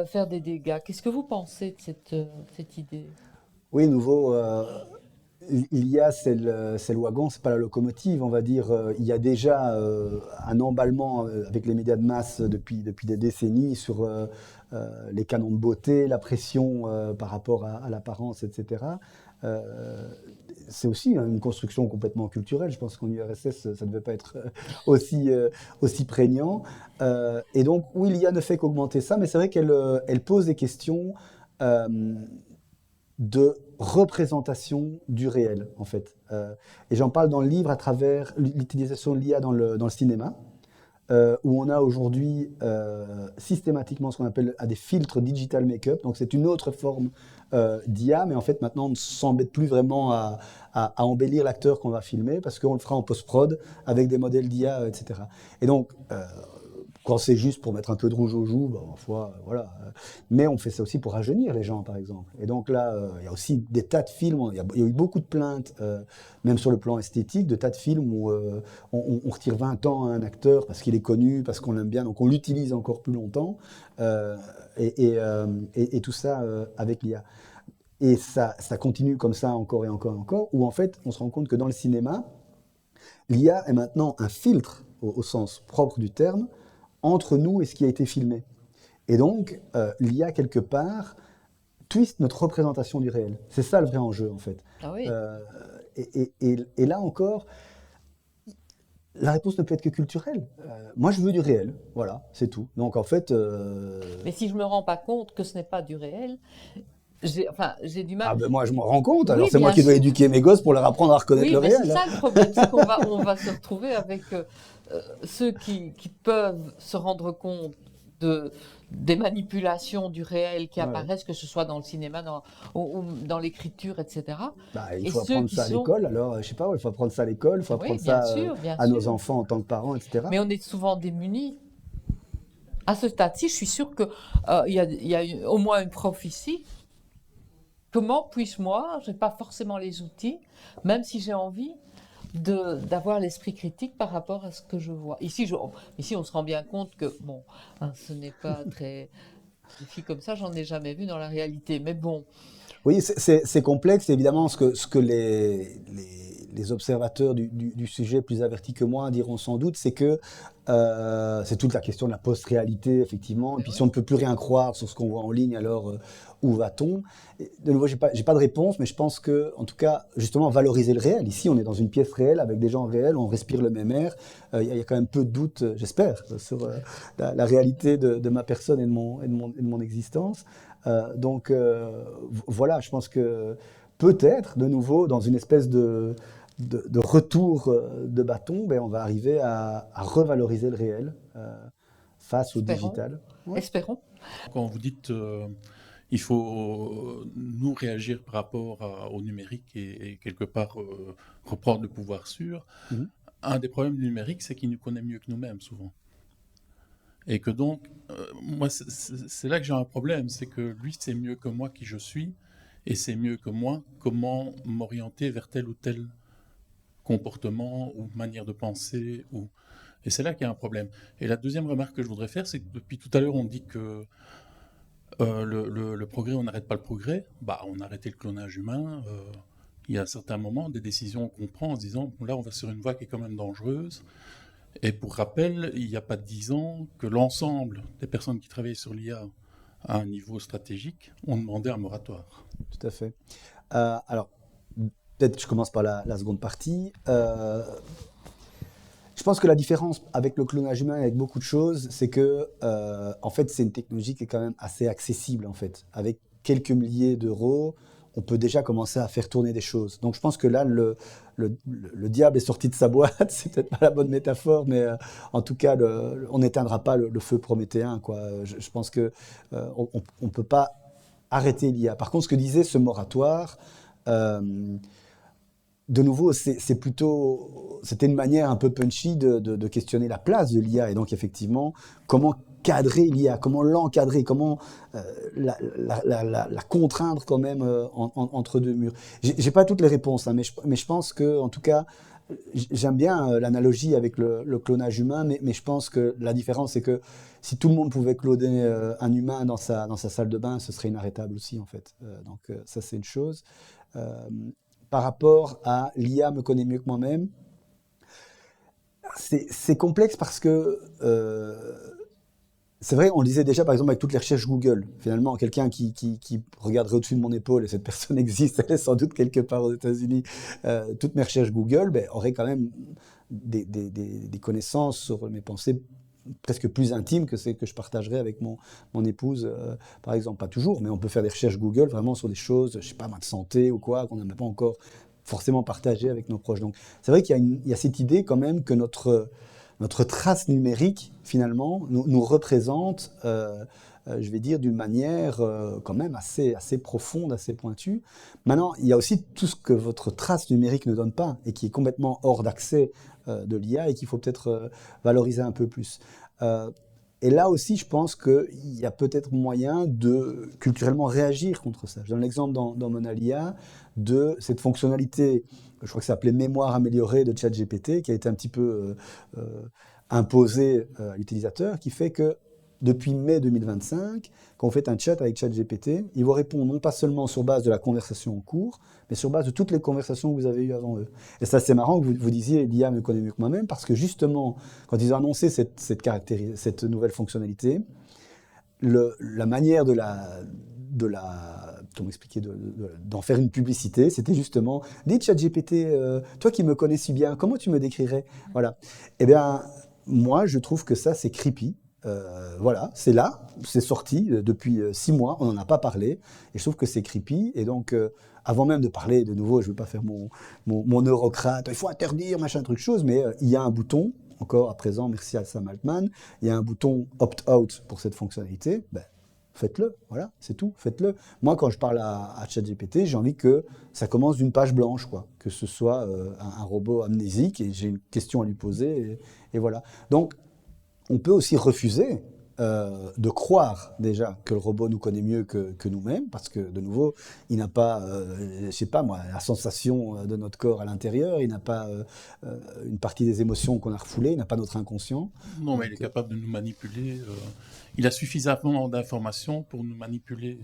faire des dégâts. Qu'est-ce que vous pensez de cette idée? Oui, nouveau, l'IA, c'est le wagon, c'est pas la locomotive, on va dire. Il y a déjà un emballement avec les médias de masse depuis des décennies sur les canons de beauté, la pression par rapport à l'apparence, etc. Euh, c'est aussi une construction complètement culturelle. Je pense qu'en URSS, ça ne devait pas être aussi prégnant. Et donc, oui, l'IA ne fait qu'augmenter ça, mais c'est vrai qu'elle pose des questions de représentation du réel, en fait. Et j'en parle dans le livre à travers l'utilisation de l'IA dans le cinéma, où on a aujourd'hui systématiquement ce qu'on appelle des filtres digital make-up. Donc c'est une autre forme d'IA, mais en fait maintenant on ne s'embête plus vraiment à embellir l'acteur qu'on va filmer, parce qu'on le fera en post-prod avec des modèles d'IA, etc. Et donc, quand c'est juste pour mettre un peu de rouge aux joues, bah, parfois, voilà. Mais on fait ça aussi pour rajeunir les gens, par exemple. Et donc là, il y a aussi des tas de films, il y a eu beaucoup de plaintes, même sur le plan esthétique, de tas de films où on retire 20 ans à un acteur parce qu'il est connu, parce qu'on l'aime bien, donc on l'utilise encore plus longtemps, et tout ça avec l'IA. Et ça continue comme ça encore et encore et encore, où en fait, on se rend compte que dans le cinéma, l'IA est maintenant un filtre, au sens propre du terme, entre nous et ce qui a été filmé. Et donc, l'IA, quelque part, twist notre représentation du réel. C'est ça le vrai enjeu, en fait. Ah oui. Et là encore, la réponse ne peut être que culturelle. Moi, je veux du réel. Voilà, c'est tout. Donc, en fait... Mais si je ne me rends pas compte que ce n'est pas du réel, j'ai du mal. Ah ben moi, je m'en rends compte. Oui, Alors, c'est moi bien qui dois sûr. éduquer mes gosses pour leur apprendre à reconnaître Oui, le mais réel. c'est ça le problème, c'est on va se retrouver avec ceux qui peuvent se rendre compte des manipulations du réel qui Ouais. apparaissent, que ce soit dans le cinéma, ou dans l'écriture, etc. Bah, il Et faut ceux apprendre qui ça à sont... l'école. Alors, je sais pas, il faut apprendre ça à l'école, il faut Oui, apprendre bien ça sûr, bien à nos sûr. enfants en tant que parents, etc. Mais on est souvent démunis. À ce stade-ci, je suis sûre qu'il y a au moins une prof ici. Comment puis-je, moi, je n'ai pas forcément les outils, même si j'ai envie d'avoir l'esprit critique par rapport à ce que je vois. Ici, on se rend bien compte que, bon, hein, ce n'est pas très... Des filles comme ça, j'en ai jamais vu dans la réalité. Mais bon, Oui, c'est complexe. Évidemment, ce que les observateurs du sujet plus avertis que moi diront sans doute, c'est que c'est toute la question de la post-réalité, effectivement. Et puis, si on ne peut plus rien croire sur ce qu'on voit en ligne, alors où va-t-on? De nouveau, j'ai pas de réponse, mais je pense que, en tout cas, justement, valoriser le réel. Ici, on est dans une pièce réelle avec des gens réels, on respire le même air. Il y a quand même peu de doute, j'espère, sur la réalité de ma personne et de mon existence. Donc voilà, je pense que peut-être, de nouveau, dans une espèce de retour de bâton, ben, on va arriver à revaloriser le réel face au espérons. digital. Ouais. Espérons. Quand vous dites il faut nous réagir par rapport au numérique et quelque part reprendre le pouvoir sur, un des problèmes du numérique, c'est qu'il nous connaît mieux que nous-mêmes souvent. Et que donc, moi, c'est là que j'ai un problème, c'est que lui, c'est mieux que moi qui je suis, et c'est mieux que moi comment m'orienter vers tel ou tel comportement ou manière de penser. Et c'est là qu'il y a un problème. Et la deuxième remarque que je voudrais faire, c'est que depuis tout à l'heure, on dit que le progrès, on n'arrête pas le progrès. Bah, on a arrêté le clonage humain. Il y a à certains moments des décisions qu'on prend en se disant, bon, là, on va sur une voie qui est quand même dangereuse. Et pour rappel, il n'y a pas 10 ans que l'ensemble des personnes qui travaillaient sur l'IA à un niveau stratégique ont demandé un moratoire. Tout à fait. Alors, peut-être je commence par la seconde partie. Je pense que la différence avec le clonage humain et avec beaucoup de choses, c'est que, en fait, c'est une technologie qui est quand même assez accessible, en fait. Avec quelques milliers d'euros, on peut déjà commencer à faire tourner des choses. Donc je pense que là, le diable est sorti de sa boîte, c'est peut-être pas la bonne métaphore, mais en tout cas, on n'éteindra pas le feu prométhéen, quoi. Je pense que on peut pas arrêter l'IA. Par contre, ce que disait ce moratoire, de nouveau, c'était une manière un peu punchy de questionner la place de l'IA. Et donc, effectivement, comment cadrer l'IA, comment l'encadrer, comment la contraindre quand même entre deux murs. J'ai pas toutes les réponses, hein, mais je pense que, en tout cas, j'aime bien l'analogie avec le clonage humain, mais je pense que la différence, c'est que si tout le monde pouvait cloner un humain dans sa salle de bain, ce serait inarrêtable aussi, en fait. Donc, ça, c'est une chose. par rapport à l'IA me connaît mieux que moi-même, c'est complexe parce que c'est vrai, on le disait déjà par exemple avec toutes les recherches Google. Finalement, quelqu'un qui regarderait au-dessus de mon épaule, et cette personne existe, elle est sans doute quelque part aux États-Unis, toutes mes recherches Google, ben, aurait quand même des connaissances sur mes pensées presque plus intimes que celles que je partagerais avec mon épouse, par exemple. Pas toujours, mais on peut faire des recherches Google vraiment sur des choses, je sais pas, de santé ou quoi, qu'on n'a même pas encore forcément partagé avec nos proches. Donc, c'est vrai qu'il y a cette idée quand même que notre trace numérique, finalement, nous représente, je vais dire, d'une manière quand même assez profonde, assez pointue. Maintenant, il y a aussi tout ce que votre trace numérique ne donne pas et qui est complètement hors d'accès de l'IA et qu'il faut peut-être valoriser un peu plus. Et là aussi, je pense qu'il y a peut-être moyen de culturellement réagir contre ça. Je donne l'exemple dans Monalia de cette fonctionnalité, je crois que ça s'appelait mémoire améliorée de ChatGPT, qui a été un petit peu imposée à l'utilisateur, qui fait que depuis mai 2025, quand vous faites un chat avec ChatGPT, il vous répond non pas seulement sur base de la conversation en cours, mais sur base de toutes les conversations que vous avez eues avant eux. Et ça, c'est marrant que vous disiez l'IA me connaît mieux que moi-même, parce que justement, quand ils ont annoncé cette nouvelle fonctionnalité, la manière comment expliquer, d'en faire une publicité, c'était justement « Dis ChatGPT, toi qui me connais si bien, comment tu me décrirais ?» Voilà. Eh bien, moi, je trouve que ça, c'est creepy. Voilà, c'est là, c'est sorti depuis 6 mois, on n'en a pas parlé, et je trouve que c'est creepy, et donc avant même de parler de nouveau, je ne veux pas faire mon eurocrate, il faut interdire, machin, truc, chose, mais il y a un bouton, encore à présent, merci à Sam Altman, il y a un bouton opt-out pour cette fonctionnalité, ben, faites-le, voilà, c'est tout, faites-le. Moi, quand je parle à ChatGPT, j'ai envie que ça commence d'une page blanche, quoi, que ce soit un robot amnésique, et j'ai une question à lui poser, et voilà. Donc, on peut aussi refuser de croire déjà que le robot nous connaît mieux que nous-mêmes, parce que de nouveau, il n'a pas, je sais pas moi, la sensation de notre corps à l'intérieur, il n'a pas une partie des émotions qu'on a refoulées, il n'a pas notre inconscient. Non, mais il est capable de nous manipuler. Il a suffisamment d'informations pour nous manipuler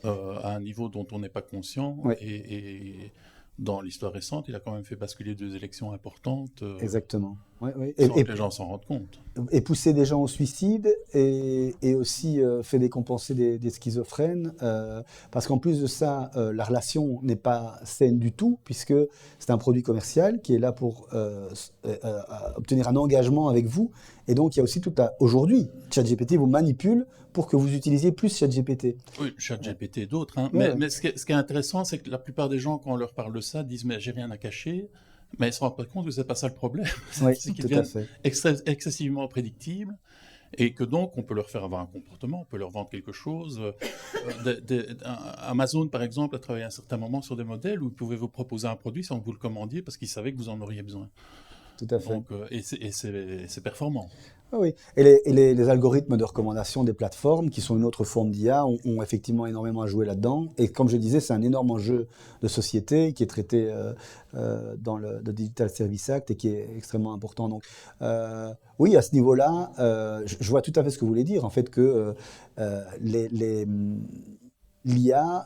à un niveau dont on n'est pas conscient. Ouais. Et dans l'histoire récente, il a quand même fait basculer 2 élections importantes. Exactement. Ouais, ouais. Sans que les gens s'en rendent compte. Et pousser des gens au suicide et aussi fait décompenser des schizophrènes. Parce qu'en plus de ça, la relation n'est pas saine du tout, puisque c'est un produit commercial qui est là pour obtenir un engagement avec vous. Et donc, il y a aussi aujourd'hui, ChatGPT vous manipule pour que vous utilisiez plus ChatGPT. Oui, ChatGPT et d'autres. Hein. Ouais. Mais ce qui est intéressant, c'est que la plupart des gens, quand on leur parle de ça, disent « mais j'ai rien à cacher ». Mais ils ne se rendent pas compte que ce n'est pas ça le problème. Oui, c'est qu'ils tout à deviennent fait. excessivement prédictibles et que donc on peut leur faire avoir un comportement, on peut leur vendre quelque chose. Amazon, par exemple, a travaillé à un certain moment sur des modèles où ils pouvaient vous proposer un produit sans que vous le commandiez parce qu'ils savaient que vous en auriez besoin. Tout à fait. Donc, et c'est performant. Ah oui, et les algorithmes de recommandation des plateformes, qui sont une autre forme d'IA, ont effectivement énormément à jouer là-dedans. Et comme je disais, c'est un énorme enjeu de société qui est traité dans le Digital Services Act et qui est extrêmement important. Donc, oui, à ce niveau-là, je vois tout à fait ce que vous voulez dire, en fait, que l'IA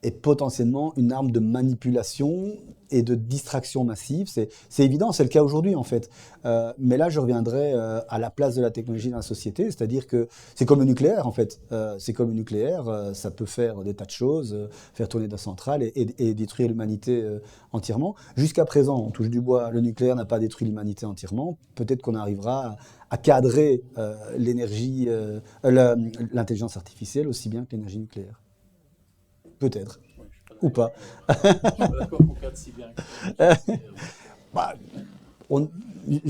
est potentiellement une arme de manipulation et de distraction massive. C'est évident, c'est le cas aujourd'hui en fait. Mais là, je reviendrai à la place de la technologie dans la société, c'est-à-dire que c'est comme le nucléaire en fait. C'est comme le nucléaire, ça peut faire des tas de choses, faire tourner des centrales et détruire l'humanité entièrement. Jusqu'à présent, on touche du bois, le nucléaire n'a pas détruit l'humanité entièrement. Peut-être qu'on arrivera à cadrer l'énergie, l'intelligence artificielle aussi bien que l'énergie nucléaire. Peut-être. Ou pas. Je suis pas d'accord pour cadre si bien. Bah,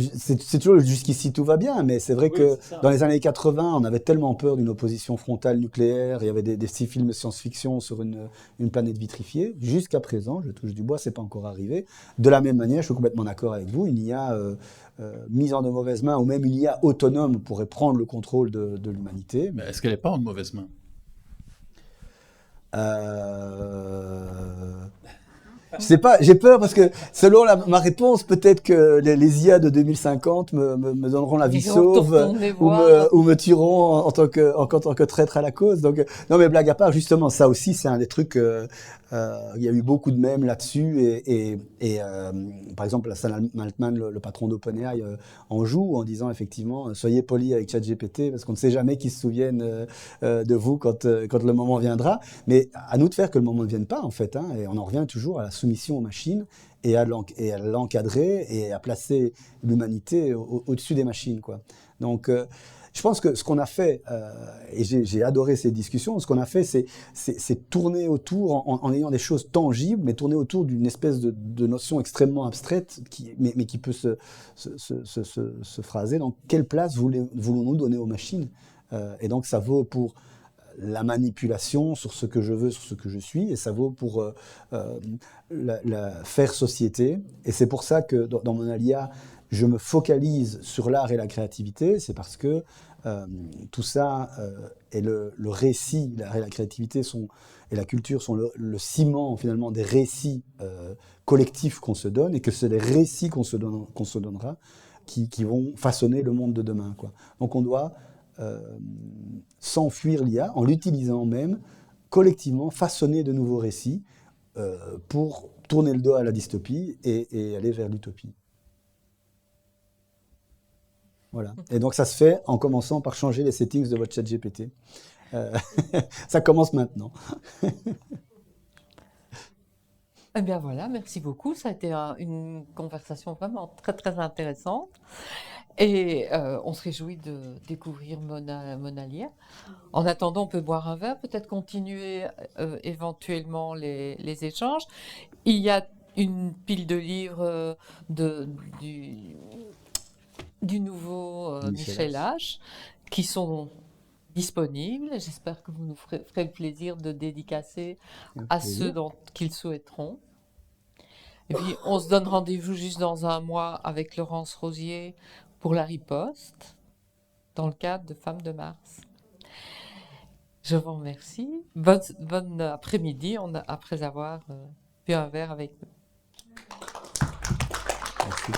c'est toujours jusqu'ici tout va bien, mais c'est vrai que dans les années 80, on avait tellement peur d'une opposition frontale nucléaire. Il y avait des films de science-fiction sur une planète vitrifiée. Jusqu'à présent, je touche du bois, c'est pas encore arrivé. De la même manière, je suis complètement d'accord avec vous. Une IA mise en de mauvaises mains ou même une IA autonome pourrait prendre le contrôle de l'humanité. Mais est-ce qu'elle n'est pas en de mauvaises mains ? Je sais pas, j'ai peur parce que selon ma réponse, peut-être que les IA de 2050 me donneront la vie Ils vont sauve retourner voir. ou me tueront en tant que traître à la cause. Donc, non, mais blague à part, justement, ça aussi, c'est un des trucs. Il y a eu beaucoup de mèmes là-dessus par exemple, Sam Altman, le patron d'OpenAI, en joue en disant effectivement, soyez polis avec ChatGPT parce qu'on ne sait jamais qu'ils se souviennent de vous quand le moment viendra. Mais à nous de faire que le moment ne vienne pas, en fait. Hein, et on en revient toujours à la soumission aux machines et à l'encadrer et à placer l'humanité au-dessus des machines, quoi. Donc, je pense que ce qu'on a fait, et j'ai adoré ces discussions, ce qu'on a fait, c'est tourner autour, en ayant des choses tangibles, mais tourner autour d'une espèce de notion extrêmement abstraite, mais qui peut se phraser. Donc, quelle place voulons-nous donner aux machines? Et donc, ça vaut pour la manipulation sur ce que je veux, sur ce que je suis, et ça vaut pour la faire société. Et c'est pour ça que dans mon alia, je me focalise sur l'art et la créativité, c'est parce que tout ça et le récit, l'art et la créativité et la culture sont le ciment finalement des récits collectifs qu'on se donne, et que c'est les récits qu'on se donnera qui vont façonner le monde de demain, quoi. Donc on doit s'enfuir l'IA en l'utilisant même collectivement, façonner de nouveaux récits pour tourner le dos à la dystopie et aller vers l'utopie. Voilà. Et donc ça se fait en commençant par changer les settings de votre ChatGPT. Ça commence maintenant. Eh bien voilà, merci beaucoup. Ça a été une conversation vraiment très très intéressante. Et on se réjouit de découvrir Monalia. En attendant, on peut boire un verre, peut-être continuer éventuellement les échanges. Il y a une pile de livres du nouveau Michel H qui sont disponibles. J'espère que vous nous ferez le plaisir de dédicacer à ceux qu'ils souhaiteront. Et puis, on se donne rendez-vous juste dans un mois avec Laurence Rosier pour la riposte, dans le cadre de Femmes de Mars. Je vous remercie. Bon après-midi, après avoir bu un verre avec nous. Merci.